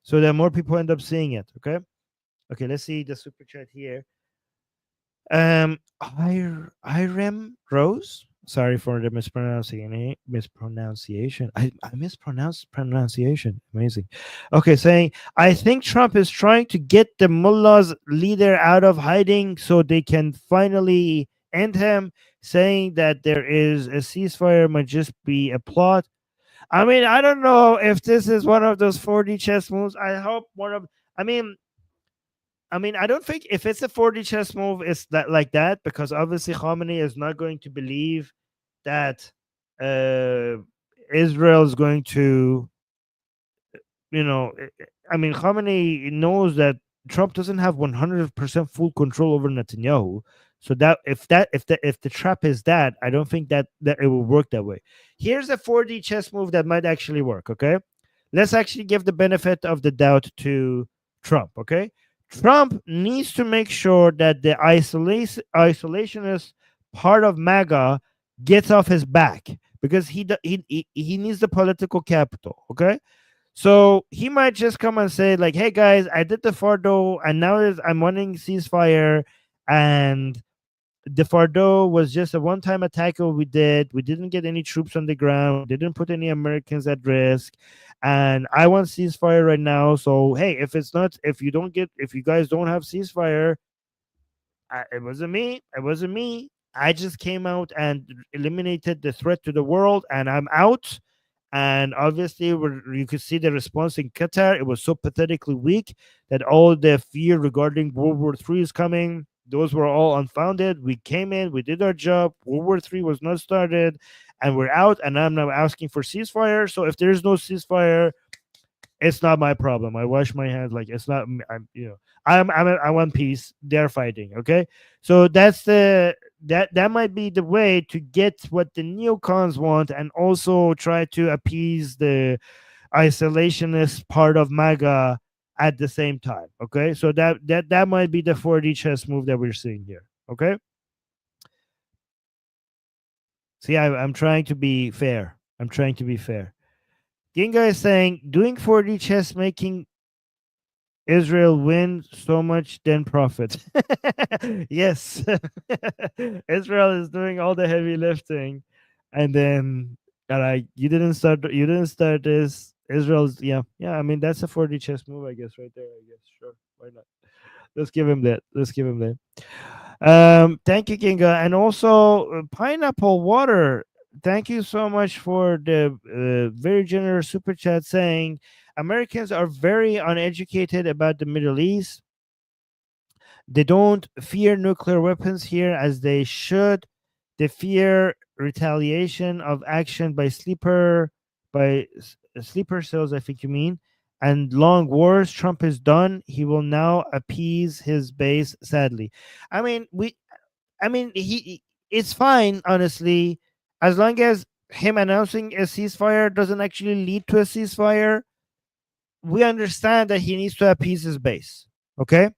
so that more people end up seeing it. Okay, let's see the super chat here. Irem Rose. Sorry for the mispronunciation. I mispronounced pronunciation. Amazing. Okay, saying I think Trump is trying to get the mullahs leader out of hiding so they can finally end him. Saying that there is a ceasefire might just be a plot. I mean, I don't know if this is one of those 4D chess moves. I hope one of. I mean, I don't think if it's a 4D chess move, it's that like that, because obviously Khamenei is not going to believe that uh, Israel is going to, I mean, Khamenei knows that Trump doesn't have 100% full control over Netanyahu. So that if the trap is that, I don't think that it will work that way. Here's a 4D chess move that might actually work. Okay, let's actually give the benefit of the doubt to Trump. Okay, Trump needs to make sure that the isolationist part of MAGA gets off his back, because he needs the political capital. Okay, so he might just come and say like, "Hey guys, I did the Fardo, and now I'm wanting ceasefire, and the Fardo was just a one-time attack. We did. We didn't get any troops on the ground. We didn't put any Americans at risk, and I want ceasefire right now. So hey, if you guys don't have ceasefire, it wasn't me. It wasn't me. I just came out and eliminated the threat to the world, and I'm out." And obviously, you could see the response in Qatar. It was so pathetically weak that all the fear regarding World War III is coming, those were all unfounded. We came in, we did our job. World War III was not started, and we're out. And I'm now asking for ceasefire. So if there's no ceasefire, it's not my problem. I wash my hands. Like, it's not. I want peace. They're fighting. Okay, so that might be the way to get what the neocons want, and also try to appease the isolationist part of MAGA at the same time. Okay, so that might be the 4D chess move that we're seeing here. Okay, see, I'm trying to be fair. I'm trying to be fair. Ginga is saying doing 4D chess making Israel win so much, then profit. Yes. Israel is doing all the heavy lifting, and then you didn't start this. Israel's, yeah, yeah. I mean, that's a 4D chess move, I guess, right there. I guess, sure, why not? Let's give him that. Let's give him that. Thank you, Kinga, and also pineapple water. Thank you so much for the very generous super chat saying Americans are very uneducated about the Middle East. They don't fear nuclear weapons here as they should. They fear retaliation of action by sleeper cells, I think you mean, and long wars. Trump is done. He will now appease his base. Sadly, I mean it's fine honestly, as long as him announcing a ceasefire doesn't actually lead to a ceasefire. We understand that he needs to appease his base. Okay,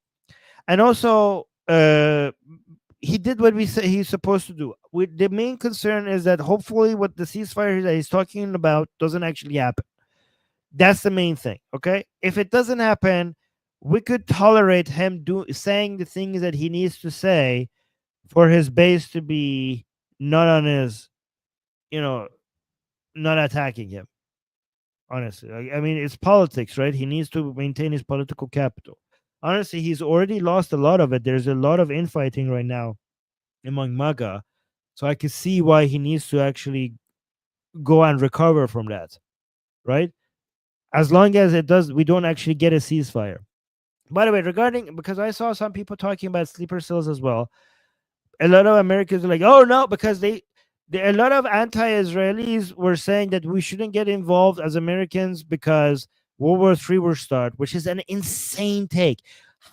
and also he did what we say he's supposed to do. The main concern is that hopefully what the ceasefire that he's talking about doesn't actually happen. That's the main thing. Okay, if it doesn't happen, we could tolerate him saying the things that he needs to say for his base to be not on his, you know, not attacking him. Honestly, I mean, it's politics, right? He needs to maintain his political capital. Honestly, he's already lost a lot of it. There's a lot of infighting right now among MAGA. So I can see why he needs to actually go and recover from that, right? As long as it does, we don't actually get a ceasefire. By the way, regarding, because I saw some people talking about sleeper cells as well. A lot of Americans are like, oh no, because a lot of anti-Israelis were saying that we shouldn't get involved as Americans because World War III will start, which is an insane take.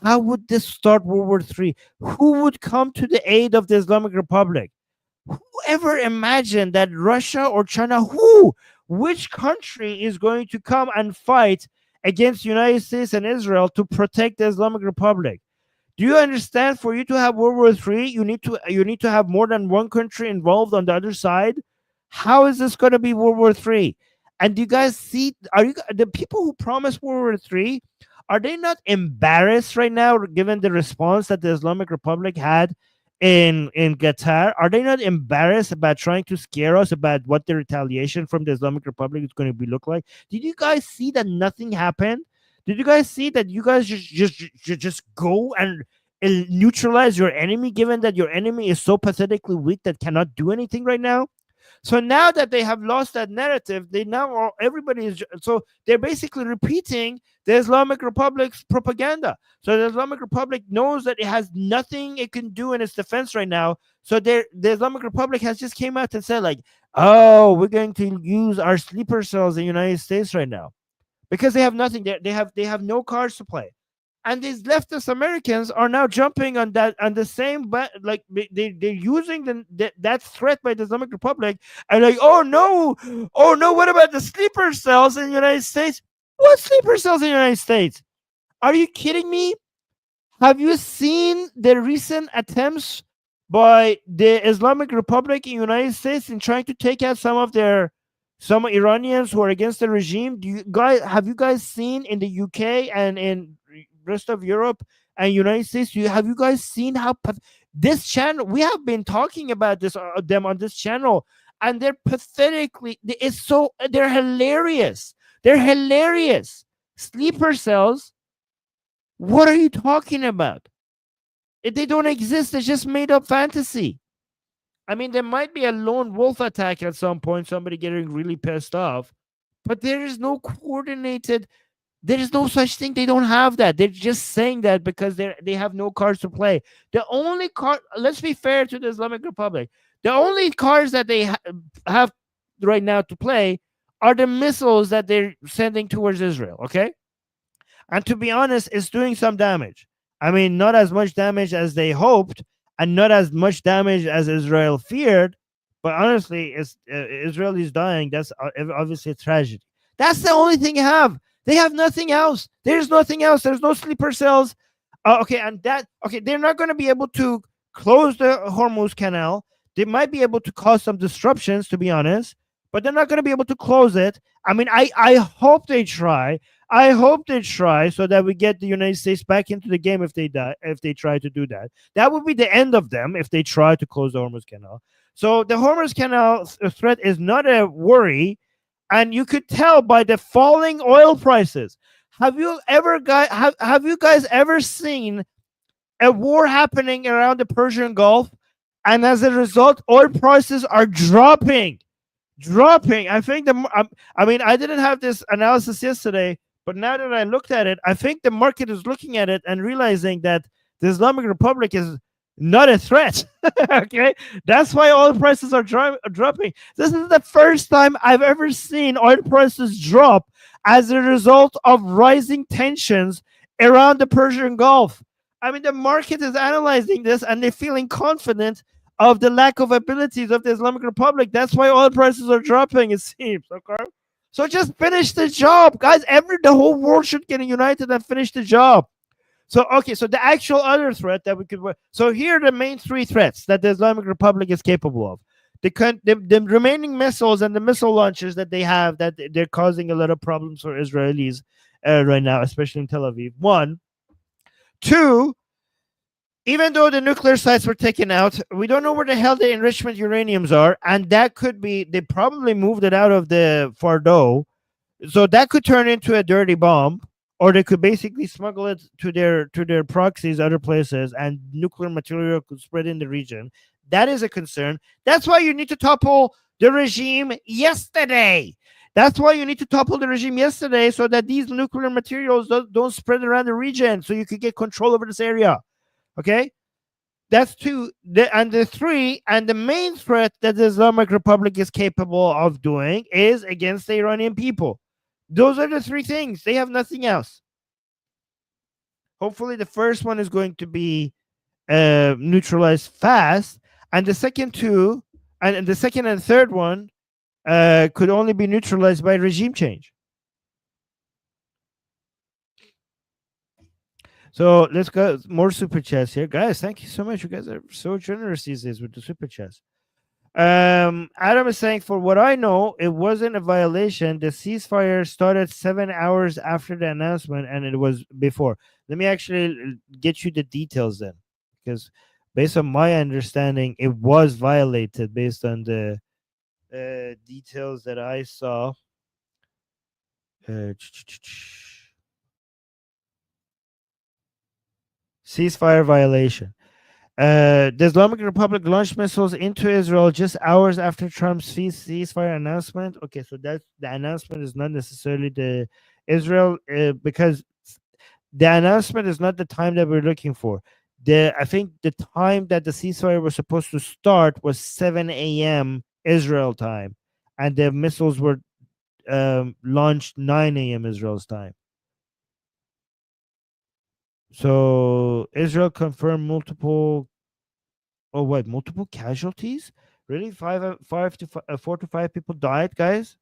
How would this start World War III? Who would come to the aid of the Islamic Republic? Whoever imagined that Russia or China, which country is going to come and fight against United States and Israel to protect the Islamic Republic? Do you understand? For you to have World War III, you need to have more than one country involved on the other side. How is this going to be World War III? And do you guys see? Are you the people who promised World War III? Are they not embarrassed right now, given the response that the Islamic Republic had in Qatar? Are they not embarrassed about trying to scare us about what the retaliation from the Islamic Republic is going to be look like? Did you guys see that nothing happened? Did you guys see that you guys just go and neutralize your enemy, given that your enemy is so pathetically weak that cannot do anything right now? So now that they have lost that narrative, they now are, everybody is, so they're basically repeating the Islamic Republic's propaganda. So the Islamic Republic knows that it has nothing it can do in its defense right now. So the Islamic Republic has just came out and said like, oh, we're going to use our sleeper cells in the United States right now because they have nothing. They have no cards to play, and these leftist Americans are now jumping on that on the same like they're using that threat by the Islamic Republic and like, oh no, what about the sleeper cells in the United States? What sleeper cells in the United States? Are you kidding me? Have you seen the recent attempts by the Islamic Republic in the United States in trying to take out some Iranians who are against the regime? Have you guys seen in the UK and in rest of Europe and United States? Have you guys seen how this channel? We have been talking about them on this channel, and they're pathetically. They're hilarious. They're hilarious. Sleeper cells. What are you talking about? They don't exist. It's just made up fantasy. I mean, there might be a lone wolf attack at some point, somebody getting really pissed off, but there is no coordinated. There is no such thing. They don't have that. They're just saying that because they have no cards to play. The only card. Let's be fair to the Islamic Republic. The only cards that they have right now to play are the missiles that they're sending towards Israel. Okay. And to be honest, it's doing some damage. I mean, not as much damage as they hoped, and not as much damage as Israel feared. But honestly, Israel is dying. That's obviously a tragedy. That's the only thing they have. They have nothing else. There's nothing else. There's no sleeper cells. They're not going to be able to close the Hormuz Canal. They might be able to cause some disruptions, to be honest, but they're not going to be able to close it. I mean, I hope they try. I hope they try so that we get the United States back into the game if they try to do that. That would be the end of them if they try to close the Hormuz Canal. So the Hormuz Canal threat is not a worry. and you could tell by the falling oil prices. Have you guys ever seen a war happening around the Persian Gulf, and as a result, oil prices are dropping. I think I mean, I didn't have this analysis yesterday, but now that I looked at it, I think the market is looking at it and realizing that the Islamic Republic is not a threat. Okay, that's why oil prices are dropping. This is the first time I've ever seen oil prices drop as a result of rising tensions around the Persian Gulf. I mean, the market is analyzing this and they're feeling confident of the lack of abilities of the Islamic Republic. That's why oil prices are dropping, it seems. Okay. So just finish the job, guys. The whole world should get united and finish the job. So okay, so the actual other threat that we could. So here are the main three threats that the Islamic Republic is capable of. The remaining missiles and the missile launchers that they have, that they're causing a lot of problems for Israelis right now, especially in Tel Aviv. One, two. Even though the nuclear sites were taken out, we don't know where the hell the enrichment uraniums are, and that could be they probably moved it out of the Fordo, so that could turn into a dirty bomb, or they could basically smuggle it to their proxies other places, and nuclear material could spread in the region. That is a concern. That's why you need to topple the regime yesterday. That's why you need to topple the regime yesterday, so that these nuclear materials don't spread around the region, so you could get control over this area. Okay, that's two. And the three, and the main threat that the Islamic Republic is capable of doing is against the Iranian people. Those are the three things. They have nothing else. Hopefully, the first one is going to be neutralized fast, and the second two, and the second and third one could only be neutralized by regime change. So let's go more super chats here, guys. Thank you so much. You guys are so generous these days with the super chats. Adam is saying, for what I know, it wasn't a violation. The ceasefire started 7 hours after the announcement, and it was before. Let me actually get you the details then, because based on my understanding, it was violated based on the details that I saw. Ceasefire violation. The Islamic Republic launched missiles into Israel just hours after Trump's ceasefire announcement. Okay, so that's the announcement is not necessarily the Israel because the announcement is not the time that we're looking for. I think the time that the ceasefire was supposed to start was 7 a.m. Israel time, and the missiles were launched 9 a.m. Israel's time. So Israel confirmed multiple. Oh, what? Multiple casualties? Really? 4 to 5 people died, guys.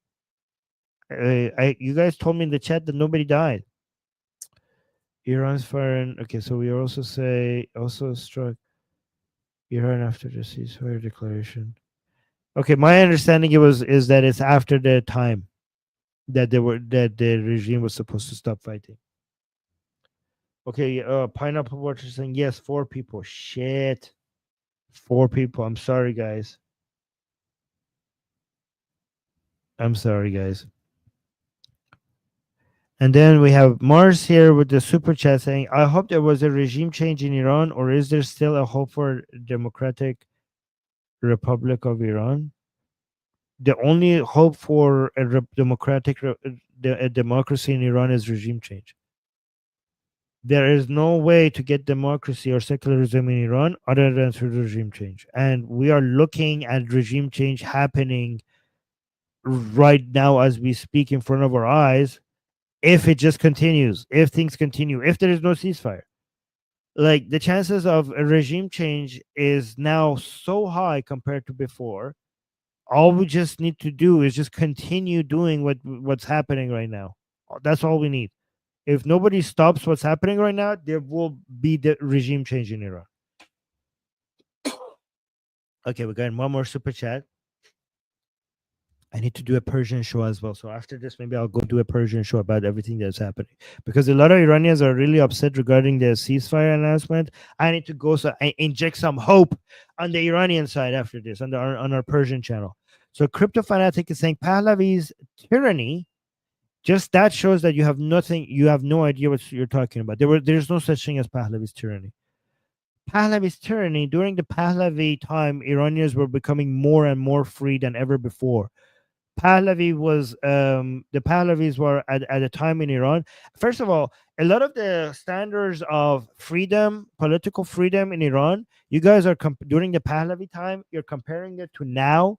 You guys told me in the chat that nobody died. Iran's firing. Okay, so we also struck Iran after the ceasefire declaration. Okay, my understanding is that it's after the time that the regime was supposed to stop fighting. Okay, Pineapple Watcher saying yes, 4 people. Shit. 4 people. I'm sorry, guys. And then we have Mars here with the super chat saying, I hope there was a regime change in Iran, or is there still a hope for Democratic Republic of Iran? The only hope for a democracy in Iran is regime change. There is no way to get democracy or secularism in Iran other than through regime change. And we are looking at regime change happening right now as we speak in front of our eyes. If it just continues, if things continue, if there is no ceasefire, like the chances of a regime change is now so high compared to before. All we just need to do is just continue doing what's happening right now. That's all we need. If nobody stops what's happening right now, there will be the regime change in Iran. Okay, we got one more super chat. I need to do a Persian show as well. So after this, maybe I'll go do a Persian show about everything that's happening, because a lot of Iranians are really upset regarding the ceasefire announcement. I need to go so I inject some hope on the Iranian side after this on our Persian channel. So crypto fanatic is saying Pahlavi's tyranny. Just that shows that you have nothing. You have no idea what you're talking about. There's no such thing as Pahlavi's tyranny. Pahlavi's tyranny, during the Pahlavi time, Iranians were becoming more and more free than ever before. Pahlavi was the Pahlavis were at a time in Iran. First of all, a lot of the standards of freedom, political freedom in Iran, you guys are during the Pahlavi time, you're comparing it to now.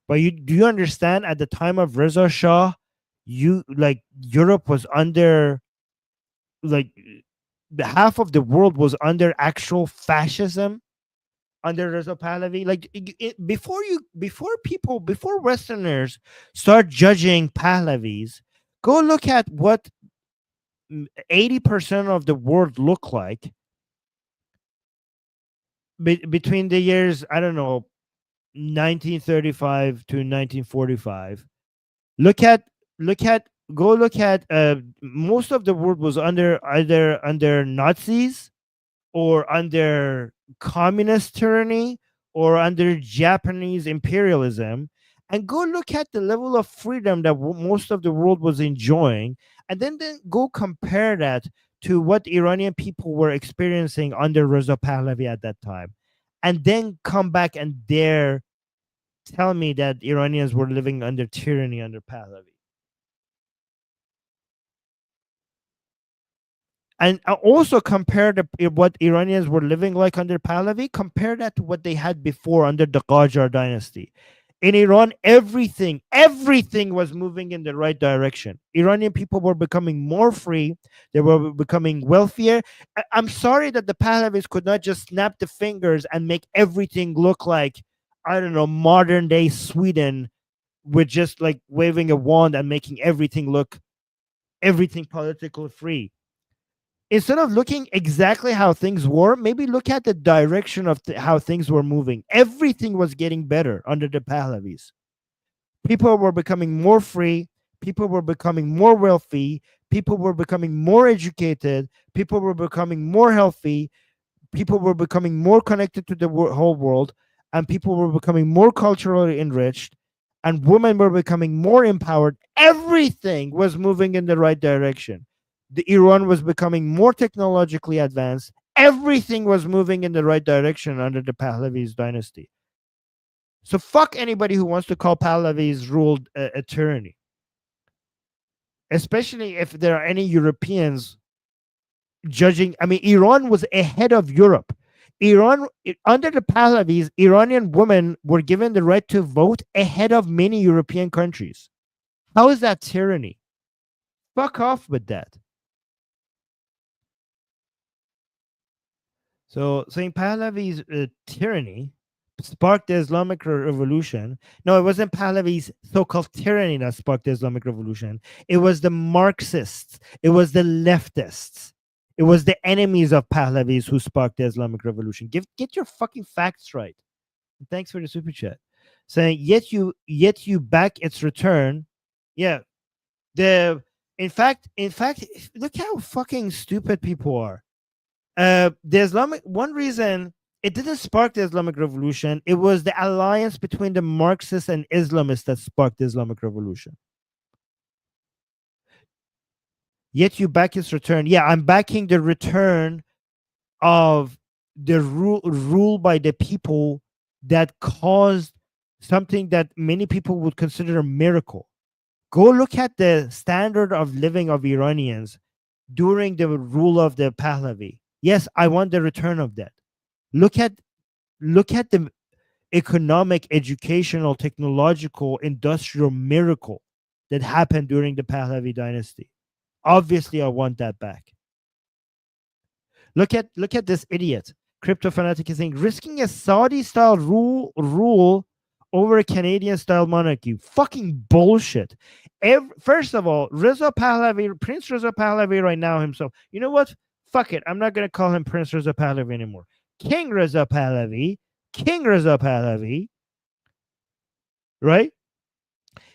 But you understand at the time of Reza Shah, you like Europe was under, like, the half of the world was under actual fascism under Reza Pahlavi. Like before Westerners start judging Pahlavis, go look at what 80% of the world look like between the years, I don't know, 1935 to 1945. Look at look at go look at most of the world was under either under Nazis or under communist tyranny or under Japanese imperialism, and go look at the level of freedom that most of the world was enjoying, and then go compare that to what Iranian people were experiencing under Reza Pahlavi at that time, and then come back and dare tell me that Iranians were living under tyranny under Pahlavi. And also compare what Iranians were living like under Pahlavi, compare that to what they had before under the Qajar dynasty. In Iran, everything was moving in the right direction. Iranian people were becoming more free. They were becoming wealthier. I'm sorry that the Pahlavis could not just snap the fingers and make everything look like, I don't know, modern day Sweden, with just like waving a wand and making everything political free. Instead of looking exactly how things were, maybe look at the direction of how things were moving. Everything was getting better under the Pahlavis. People were becoming more free. People were becoming more wealthy. People were becoming more educated. People were becoming more healthy. People were becoming more connected to the whole world. And people were becoming more culturally enriched. And women were becoming more empowered. Everything was moving in the right direction. The Iran was becoming more technologically advanced. Everything was moving in the right direction under the Pahlavis dynasty. So fuck anybody who wants to call Pahlavis ruled a tyranny, especially if there are any Europeans judging. I mean, Iran was ahead of Europe. Under the Pahlavis, Iranian women were given the right to vote ahead of many European countries. How is that tyranny? Fuck off with that. So saying Pahlavi's tyranny sparked the Islamic Revolution. No, it wasn't Pahlavi's so-called tyranny that sparked the Islamic Revolution. It was the Marxists. It was the leftists. It was the enemies of Pahlavis who sparked the Islamic Revolution. Get your fucking facts right. Thanks for the super chat. Saying yet you back its return. Yeah. The in fact, look how fucking stupid people are. The Islamic one reason it didn't spark the Islamic Revolution, it was the alliance between the Marxists and Islamists that sparked the Islamic Revolution. Yet you back its return. Yeah, I'm backing the return of the rule by the people that caused something that many people would consider a miracle. Go look at the standard of living of Iranians during the rule of the Pahlavi. Yes, I want the return of that. Look at the economic, educational, technological, industrial miracle that happened during the Pahlavi dynasty. Obviously, I want that back. Look at this idiot. Crypto fanatic is saying risking a Saudi style rule over a Canadian style monarchy. Fucking bullshit. First of all, Prince Reza Pahlavi right now himself. You know what? Fuck it. I'm not gonna call him Prince Reza Pahlavi anymore. King Reza Pahlavi. King Reza Pahlavi. Right?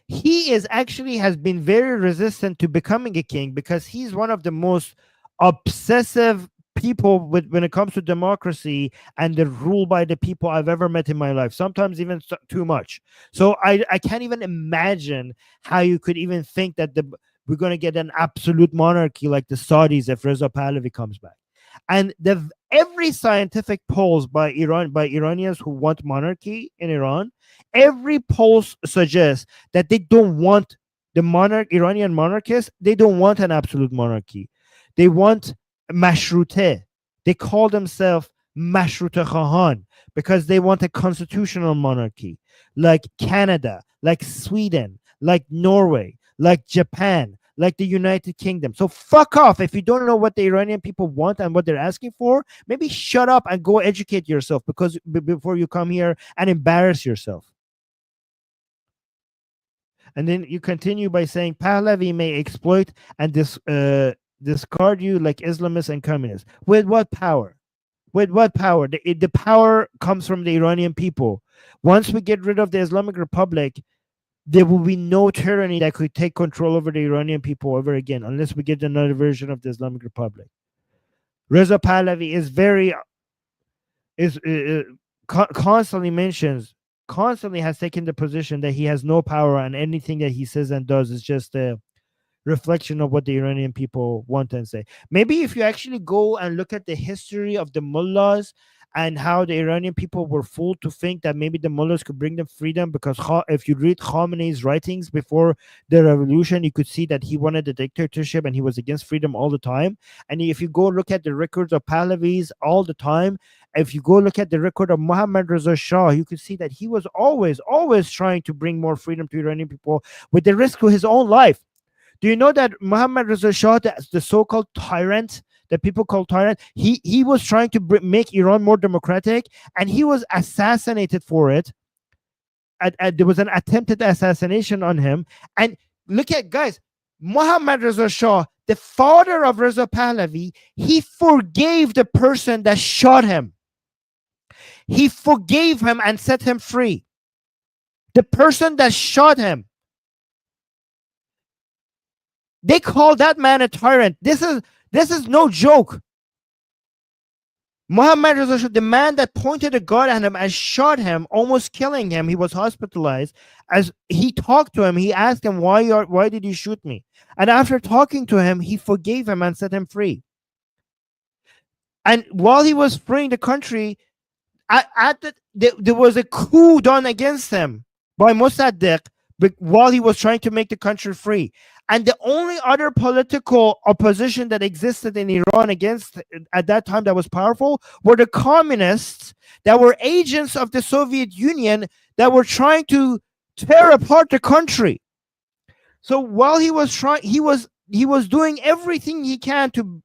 He has been very resistant to becoming a king because he's one of the most obsessive people when it comes to democracy and the rule by the people I've ever met in my life. Sometimes even too much. So I can't even imagine how you could even think that we're going to get an absolute monarchy like the Saudis if Reza Pahlavi comes back. And every scientific polls by Iranians who want monarchy in Iran, every poll suggests that they don't want the Iranian monarchists. They don't want an absolute monarchy. They want mashrute. They call themselves mashrute khahan because they want a constitutional monarchy, like Canada, like Sweden, like Norway, like Japan, like the United Kingdom. So fuck off. If you don't know what the Iranian people want and what they're asking for, maybe shut up and go educate yourself because before you come here and embarrass yourself. And then you continue by saying Pahlavi may exploit and discard you like Islamists and communists. With what power? With what power? The power comes from the Iranian people. Once we get rid of the Islamic Republic, there will be no tyranny that could take control over the Iranian people ever again, unless we get another version of the Islamic Republic. Reza Pahlavi is constantly has taken the position that he has no power, and anything that he says and does is just a reflection of what the Iranian people want and say. Maybe if you actually go and look at the history of the mullahs and how the Iranian people were fooled to think that maybe the mullahs could bring them freedom, because if you read Khamenei's writings before the revolution, you could see that he wanted a dictatorship and he was against freedom all the time. And if you go look at the records of Pahlavis all the time, if you go look at the record of Mohammad Reza Shah, you could see that he was always trying to bring more freedom to Iranian people with the risk to his own life. Do you know that Mohammad Reza Shah, the so-called tyrant that people call tyrant, he was trying to make Iran more democratic, and he was assassinated for it. There was an attempted assassination on him. And look at, guys, Mohammad Reza Shah, the father of Reza Pahlavi, he forgave the person that shot him. He forgave him and set him free. The person that shot him, they call that man a tyrant. This is no joke. Mohammad Reza Shah, the man that pointed a gun at him and shot him, almost killing him, he was hospitalized. As he talked to him, he asked him, why did you shoot me? And after talking to him, he forgave him and set him free. And while he was freeing the country, there was a coup done against him by Mossadegh while he was trying to make the country free. And the only other political opposition that existed in Iran against at that time that was powerful were the communists that were agents of the Soviet Union that were trying to tear apart the country. So while he was doing everything he can to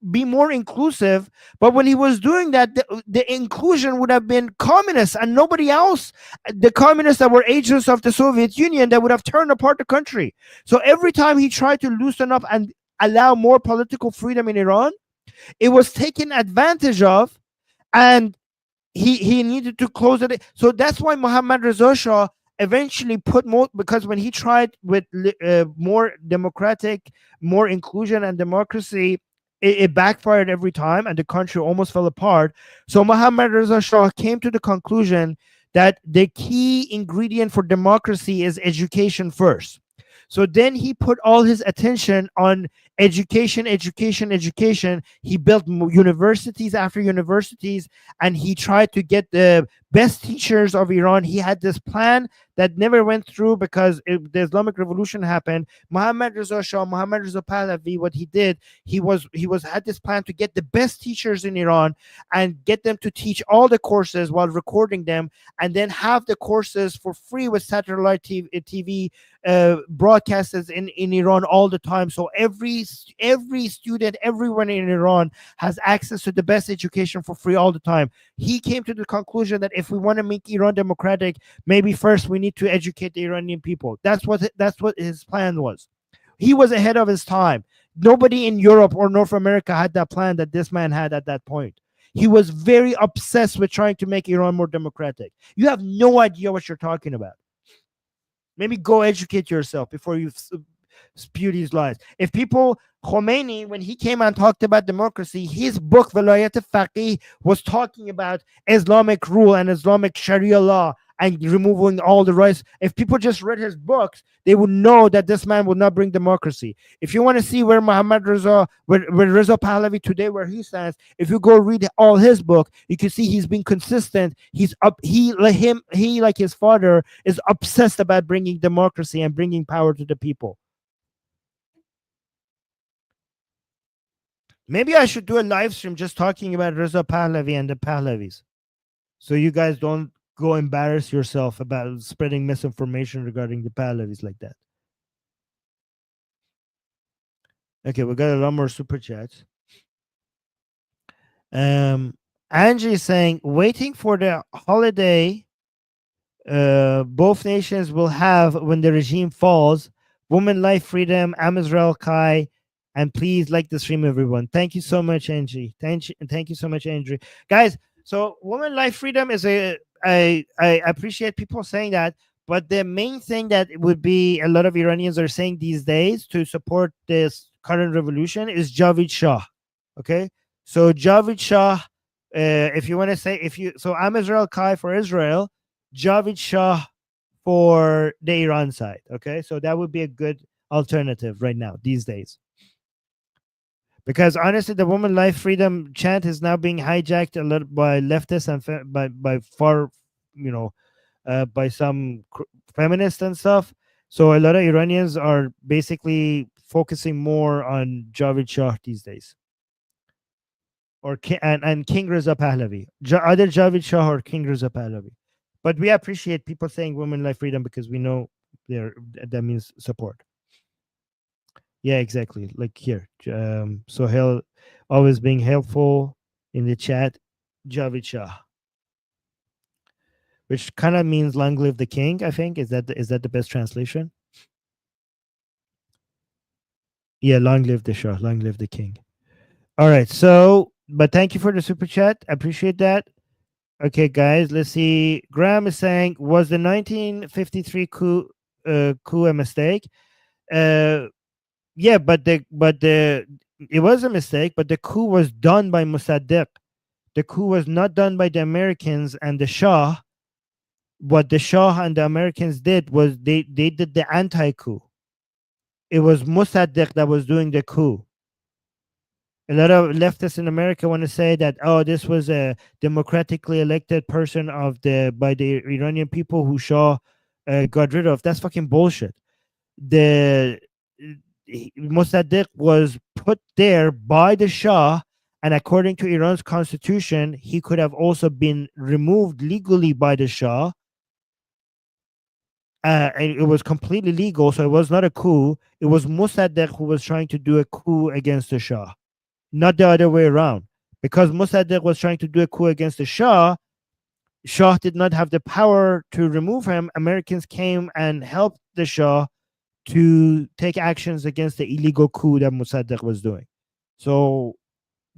be more inclusive, but when he was doing that, the inclusion would have been communists and nobody else, the communists that were agents of the Soviet Union that would have torn apart the country. So every time he tried to loosen up and allow more political freedom in Iran, it was taken advantage of, and he needed to close it. So that's why Mohammad Reza Shah eventually put more, because when he tried with more democratic, more inclusion and democracy, it backfired every time and the country almost fell apart. So Mohammad Reza Shah came to the conclusion that the key ingredient for democracy is education first. So then he put all his attention on education. He built universities after universities, and he tried to get the best teachers of Iran. He had this plan that never went through because the Islamic Revolution happened. Mohammad Reza Shah, Mohammad Reza Pahlavi, what he did, he had this plan to get the best teachers in Iran and get them to teach all the courses while recording them, and then have the courses for free with satellite TV broadcasters in Iran all the time. So every student, everyone in Iran has access to the best education for free all the time. He came to the conclusion that if we want to make Iran democratic, maybe first we need to educate the Iranian people. That's what his plan was. He was ahead of his time. Nobody in Europe or North America had that plan that this man had at that point. He was very obsessed with trying to make Iran more democratic. You have no idea what you're talking about. Maybe go educate yourself before you spew these lies. If people Khomeini, when he came and talked about democracy, his book Velayat al-Faqih was talking about Islamic rule and Islamic Sharia law and removing all the rights. If people just read his books, they would know that this man would not bring democracy. If you want to see where Muhammad Reza, where Reza Pahlavi today, where he stands, if you go read all his book, you can see he's been consistent. He's up. He like his father is obsessed about bringing democracy and bringing power to the people. Maybe I should do a live stream just talking about Reza Pahlavi and the Pahlavis, so you guys don't go embarrass yourself about spreading misinformation regarding the Pahlavis like that. Okay, we got a lot more super chats. Um, Angie is saying, waiting for the holiday both nations will have when the regime falls. Women, life, freedom, Am Israel Kai, and please like the stream, everyone. Thank you so much, Angie. Thank you so much, Angie. Guys, so woman, life, freedom is I appreciate people saying that, but the main thing that would be a lot of Iranians are saying these days to support this current revolution is Javid Shah. Okay, so Javid Shah, if you want to say, if you, so I'm Israel Kai for Israel, Javid Shah for the Iran side. Okay, so that would be a good alternative right now these days. Because honestly, the woman life freedom chant is now being hijacked a lot by leftists and by far, you know, by some feminists and stuff. So a lot of Iranians are basically focusing more on Javid Shah these days, or and King Reza Pahlavi, either Javid Shah or King Reza Pahlavi. But we appreciate people saying women life freedom because we know that means support. Yeah, exactly. Like here, Sohail always being helpful in the chat. Javid Shah, which kind of means "long live the king." I think is that the best translation? Yeah, long live the Shah, long live the king. All right, so but thank you for the super chat. I appreciate that. Okay, guys, let's see. Graham is saying, was the 1953 coup a mistake? Uh, yeah, but the it was a mistake, but the coup was done by Mossadegh. The coup was not done by the Americans and the Shah. What the Shah and the Americans did was they did the anti-coup. It was Mossadegh that was doing the coup. A lot of leftists in America want to say that, oh, this was a democratically elected person of the by the Iranian people who Shah got rid of. That's fucking bullshit. The Mossadegh was put there by the Shah, and according to Iran's constitution, he could have also been removed legally by the Shah. And it was completely legal, so it was not a coup. It was Mossadegh who was trying to do a coup against the Shah, not the other way around. Because Mossadegh was trying to do a coup against the Shah, Shah did not have the power to remove him. Americans came and helped the Shah to take actions against the illegal coup that Mossadegh was doing. So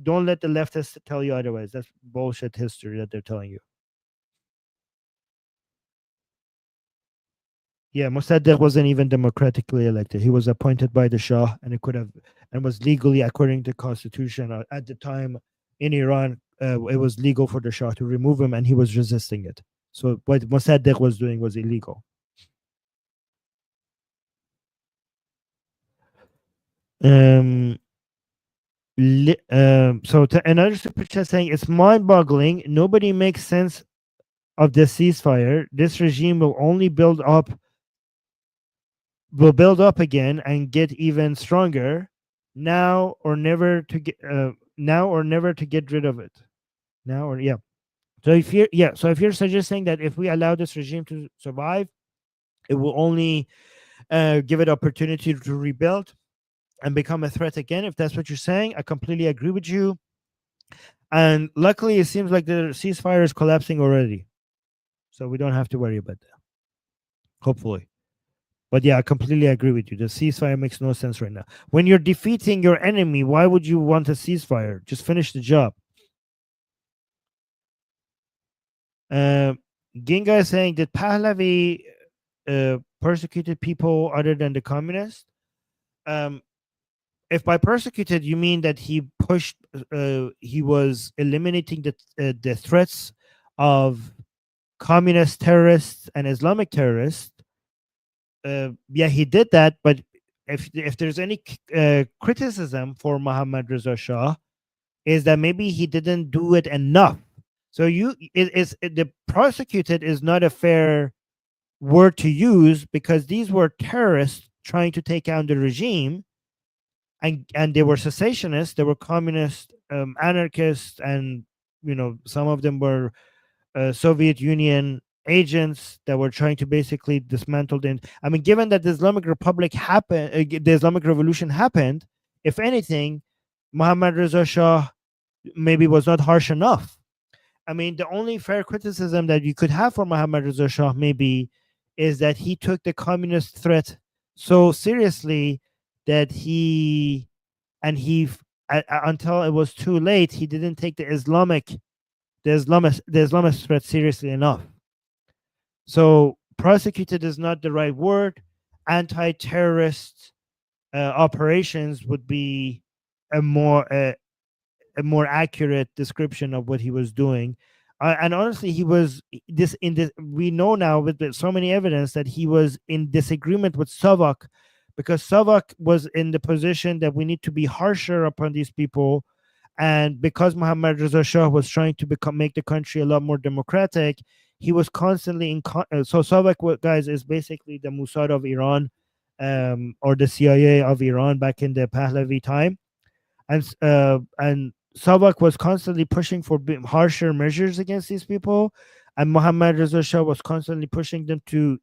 don't let the leftists tell you otherwise. That's bullshit history that they're telling you. Yeah, Mossadegh wasn't even democratically elected. He was appointed by the Shah, and it could have and was legally, according to constitution at the time in Iran, it was legal for the Shah to remove him, and he was resisting it. So what Mossadegh was doing was illegal. Um, another super chat saying it's mind-boggling. Nobody makes sense of the ceasefire. This regime will build up again and get even stronger. Now or never to get rid of it. Now or yeah. So if you're suggesting that if we allow this regime to survive, it will only give it opportunity to rebuild and become a threat again. If that's what you're saying, I completely agree with you. And luckily, it seems like the ceasefire is collapsing already, so we don't have to worry about that. Hopefully. But yeah, I completely agree with you. The ceasefire makes no sense right now. When you're defeating your enemy, why would you want a ceasefire? Just finish the job. Uh, Ginga is saying, did Pahlavi persecuted people other than the communists? Um, if by persecuted you mean that he was eliminating the threats of communist terrorists and Islamic terrorists, yeah, he did that. But if there's any criticism for Mohammad Reza Shah, is that maybe he didn't do it enough. So the prosecuted is not a fair word to use, because these were terrorists trying to take down the regime, and they were cessationists, they were communist, anarchists, and some of them were Soviet Union agents that were trying to basically dismantle the. I mean, given that the Islamic Republic happened, the Islamic Revolution happened. If anything, Mohammad Reza Shah maybe was not harsh enough. I mean, the only fair criticism that you could have for Mohammad Reza Shah maybe is that he took the communist threat so seriously that until it was too late, he didn't take the Islamist threat seriously enough. So prosecuted is not the right word. Anti-terrorist operations would be a more accurate description of what he was doing. And honestly, he was this in this. We know now with so many evidence that he was in disagreement with Savak, because Savak was in the position that we need to be harsher upon these people, and because Mohammad Reza Shah was trying to make the country a lot more democratic, he was constantly in. So Savak, guys, is basically the Mossad of Iran, or the CIA of Iran back in the Pahlavi time, and Savak was constantly pushing for harsher measures against these people, and Mohammad Reza Shah was constantly pushing them to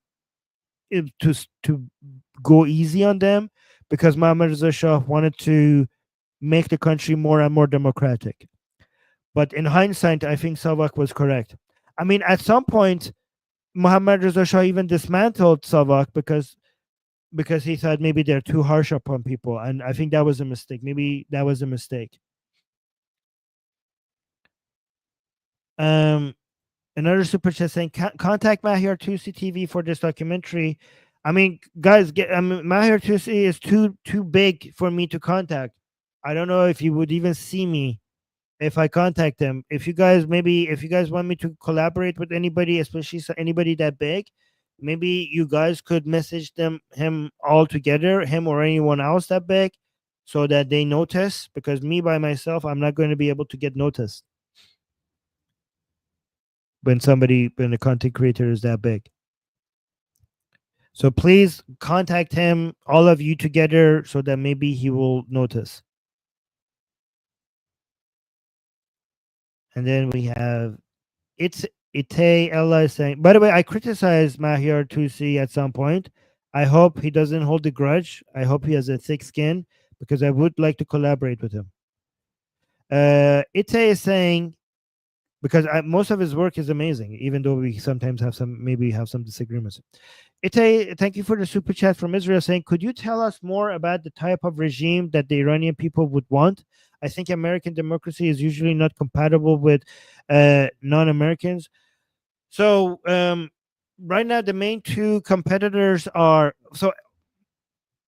go easy on them, because Mohammad Reza Shah wanted to make the country more and more democratic. But in hindsight, I think Savak was correct. I mean, at some point, Mohammad Reza Shah even dismantled Savak because he thought maybe they're too harsh upon people, and I think that was a mistake. Maybe that was a mistake. Another super chat saying, contact Mahir Tusi TV for this documentary. I mean, guys, Mahir Tusi is too big for me to contact. I don't know if you would even see me if I contact them. If you guys want me to collaborate with anybody, especially anybody that big, maybe you guys could message him all together, him or anyone else that big, so that they notice. Because me by myself, I'm not going to be able to get noticed when the content creator is that big. So please contact him, all of you together, so that maybe he will notice. And then we have Ite Ella saying, by the way, I criticized Mahir Tusi at some point. I hope he doesn't hold a grudge. I hope he has a thick skin, because I would like to collaborate with him. Ite is saying, because most of his work is amazing, even though we sometimes have some disagreements. Ite, thank you for the super chat from Israel, saying, could you tell us more about the type of regime that the Iranian people would want? I think American democracy is usually not compatible with non-Americans. So right now, the main two competitors are, so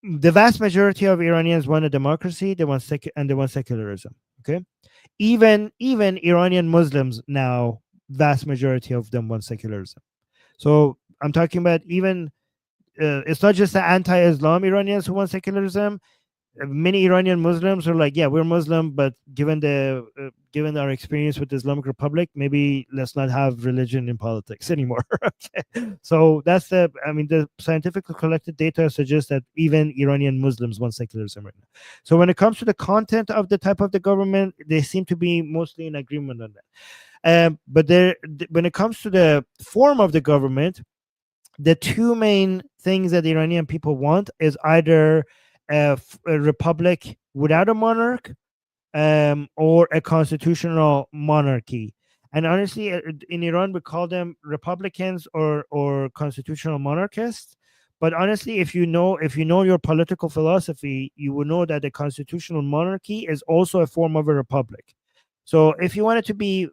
the vast majority of Iranians want a democracy, they want secularism. Okay, even Iranian Muslims now, vast majority of them want secularism. So I'm talking about even it's not just the anti-Islam Iranians who want secularism. Many Iranian Muslims are like, yeah, we're Muslim, but given our experience with the Islamic Republic, maybe let's not have religion in politics anymore. Okay. So that's the scientifically collected data suggests that even Iranian Muslims want secularism right now. So when it comes to the content of the type of the government, they seem to be mostly in agreement on that. But when it comes to the form of the government, the two main things that the Iranian people want is either a republic without a monarch, or a constitutional monarchy. And honestly, in Iran, we call them Republicans or constitutional monarchists. But honestly, if you know your political philosophy, you will know that a constitutional monarchy is also a form of a republic. So if you wanted to be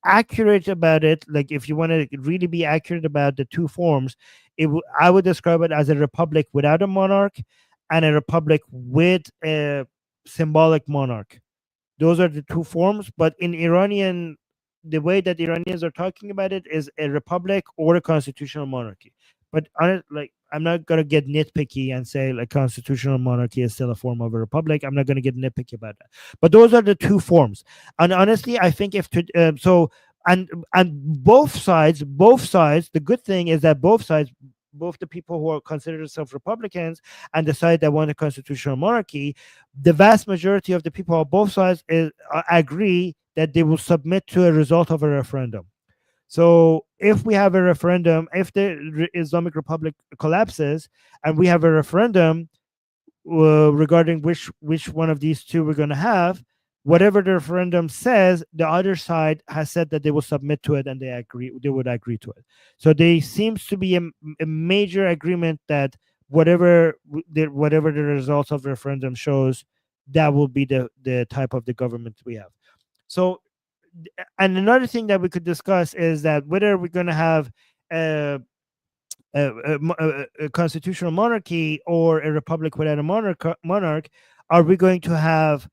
accurate about it, like if you want to really be accurate about the two forms, I would describe it as a republic without a monarch, and a republic with a symbolic monarch. Those are the two forms. But in Iranian, the way that Iranians are talking about it is a republic or a constitutional monarchy. But like, I'm not gonna get nitpicky and say like constitutional monarchy is still a form of a republic. I'm not gonna get nitpicky about that. But those are the two forms. And honestly, I think if to, so and both sides. The good thing is that both sides, both the people who are consider themselves Republicans and the side that want a constitutional monarchy, the vast majority of the people on both sides agree that they will submit to a result of a referendum. So if we have a referendum, if the Islamic Republic collapses and we have a referendum regarding which one of these two we're going to have, whatever the referendum says, the other side has said that they will submit to it and they would agree to it. So there seems to be a major agreement that whatever the results of the referendum shows, that will be the type of the government we have. So, and another thing that we could discuss is that whether we're going to have a, a constitutional monarchy or a republic without a monarch, are we going to have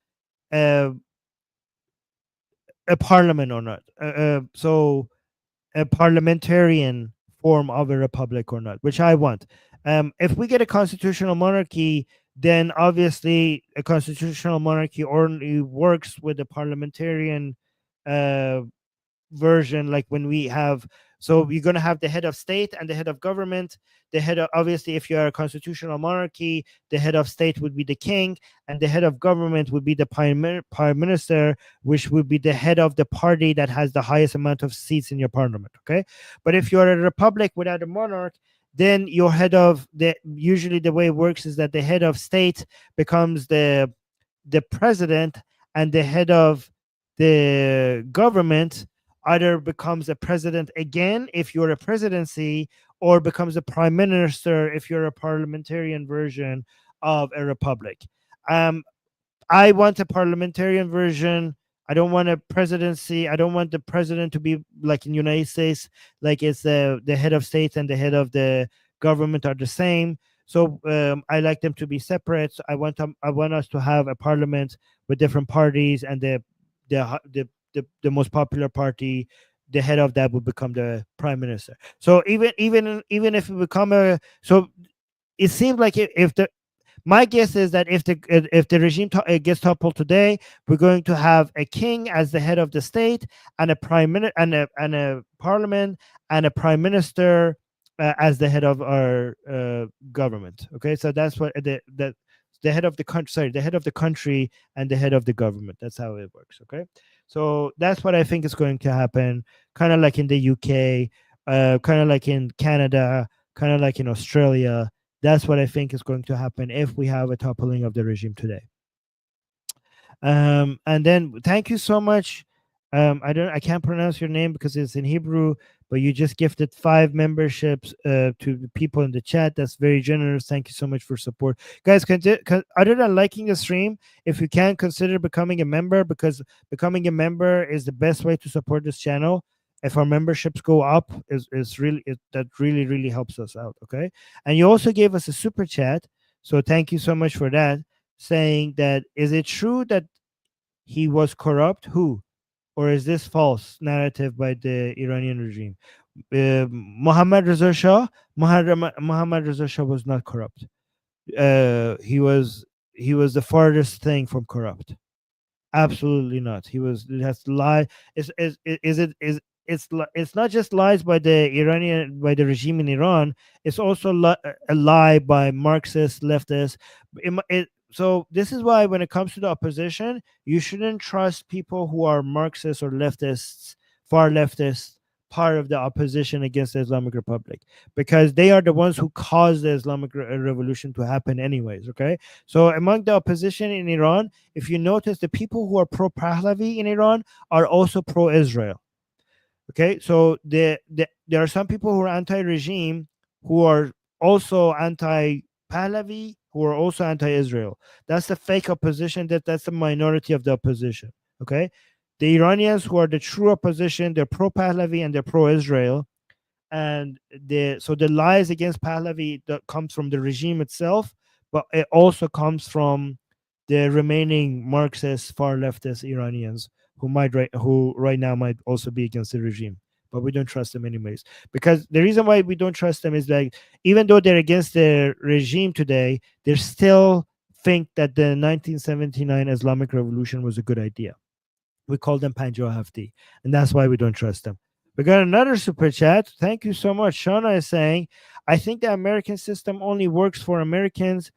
a, a parliament or not? So a parliamentarian form of a republic or not, which I want. If we get a constitutional monarchy, then obviously a constitutional monarchy only works with a parliamentarian uh, version, like when we have, so you're going to have the head of state and the head of government. The head of, obviously if you are a constitutional monarchy, the head of state would be the king and the head of government would be the prime minister, which would be the head of the party that has the highest amount of seats in your parliament. Okay, but if you're a republic without a monarch, then your head of the, usually the way it works is that the head of state becomes the president, and the head of the government either becomes a president again if you're a presidency, or becomes a prime minister if you're a parliamentarian version of a republic. Um, I want a parliamentarian version. I don't want a presidency. I don't want the president to be like in United States, like it's the head of state and the head of the government are the same. So I like them to be separate. So I want us to have a parliament with different parties, and the most popular party, the head of that would become the prime minister. So even if we become a, so it seems like if the, my guess is that if the regime gets toppled today, we're going to have a king as the head of the state, and a prime minister, and a parliament, and a prime minister as the head of our government. Okay, so that's what the head of the country, sorry, the head of the country and the head of the government. That's how it works. Okay, so that's what I think is going to happen. Kind of like in the UK, kind of like in Canada, kind of like in Australia. That's what I think is going to happen if we have a toppling of the regime today. And then thank you so much. I can't pronounce your name because it's in Hebrew, but you just gifted 5 memberships to the people in the chat. That's very generous. Thank you so much for support, guys. Other than liking the stream, if you can, consider becoming a member, because becoming a member is the best way to support this channel. If our memberships go up, is really that really helps us out. Okay, and you also gave us a super chat, so thank you so much for that. Saying that, is it true that he was corrupt? Who? Or is this false narrative by the Iranian regime? Mohammad Reza Shah, Mohammad Reza Shah was not corrupt. He was the farthest thing from corrupt. Absolutely not. He was. It has to lie. Is it is it's not just lies by the Iranian, by the regime in Iran. It's also a lie by Marxist leftists. So this is why when it comes to the opposition, you shouldn't trust people who are Marxists or leftists, far leftists, part of the opposition against the Islamic Republic, because they are the ones who caused the Islamic revolution to happen anyways. Okay, so among the opposition in Iran, if you notice, the people who are pro Pahlavi in Iran are also pro Israel. Okay, so there are some people who are anti-regime who are also anti-Pahlavi, who are also anti-Israel. That's the fake opposition. That's the minority of the opposition. Okay, the Iranians who are the true opposition, they're pro-Pahlavi and they're pro-Israel. And so the lies against Pahlavi that comes from the regime itself, but it also comes from the remaining Marxist, far leftist Iranians who right now might also be against the regime. But we don't trust them anyways. Because the reason why we don't trust them is like, even though they're against the regime today, they still think that the 1979 Islamic Revolution was a good idea. We call them Panjo Hafti, and that's why we don't trust them. We got another super chat. Thank you so much. Shauna is saying, I think the American system only works for Americans,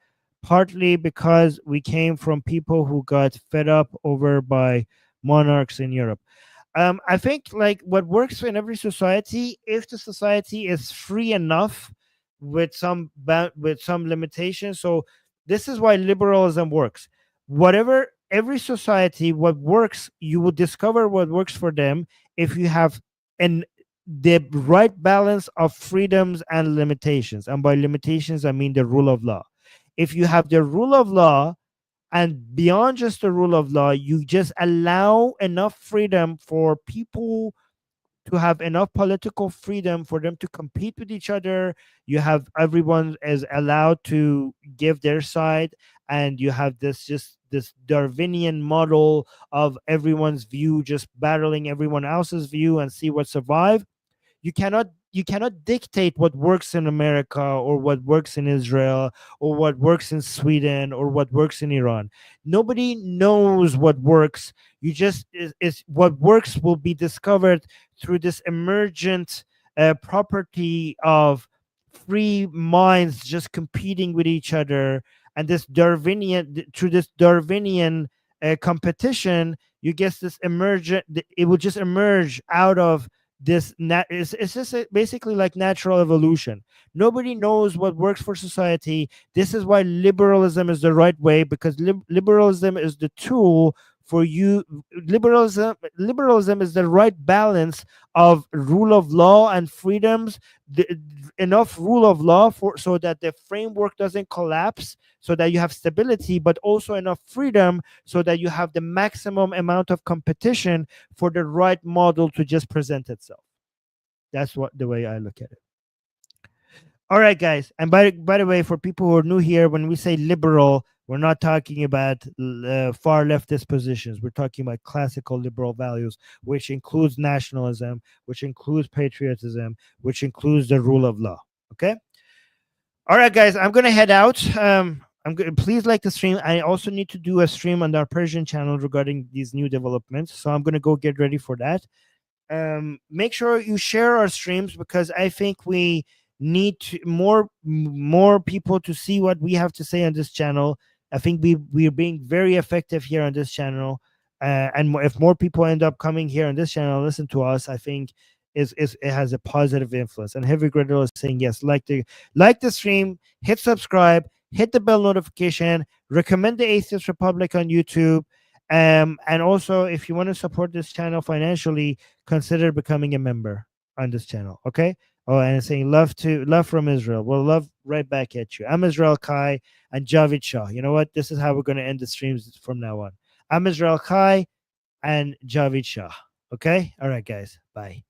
partly because we came from people who got fed up over by monarchs in Europe. I think like what works in every society, if the society is free enough with with some limitations. So this is why liberalism works. Whatever every society, what works, you will discover what works for them if you have an the right balance of freedoms and limitations. And by limitations, I mean the rule of law. If you have the rule of law, and beyond just the rule of law, you just allow enough freedom for people to have enough political freedom for them to compete with each other. You have everyone is allowed to give their side, and you have this Darwinian model of everyone's view just battling everyone else's view and see what survive. You cannot dictate what works in America or what works in Israel or what works in Sweden or what works in Iran. Nobody knows what works. You just is what works will be discovered through this emergent property of free minds just competing with each other, and this through this Darwinian competition, you get this emergent. It will just emerge out of it's just basically like natural evolution. Nobody knows what works for society. This is why liberalism is the right way, because liberalism is the tool for you. Liberalism is the right balance of rule of law and freedoms, the, enough rule of law for so that the framework doesn't collapse, so that you have stability, but also enough freedom so that you have the maximum amount of competition for the right model to just present itself. That's what the way I look at it. All right, guys. And by the way, for people who are new here, when we say liberal, we're not talking about far leftist positions. We're talking about classical liberal values, which includes nationalism, which includes patriotism, which includes the rule of law. Okay. All right, guys. I'm gonna head out. Please like the stream. I also need to do a stream on our Persian channel regarding these new developments, so I'm gonna go get ready for that. Make sure you share our streams, because I think we need more people to see what we have to say on this channel. I think we're being very effective here on this channel, and if more people end up coming here on this channel and listen to us, I think is it has a positive influence. And Heavy Griddle is saying yes, like the stream, hit subscribe, hit the bell notification, recommend the Atheist Republic on YouTube. And also, if you want to support this channel financially, consider becoming a member on this channel. Okay. Oh, and it's saying love from Israel. Well, love right back at you. I'm Israel Kai and Javid Shah. You know what? This is how we're going to end the streams from now on. I'm Israel Kai and Javid Shah. Okay. All right, guys. Bye.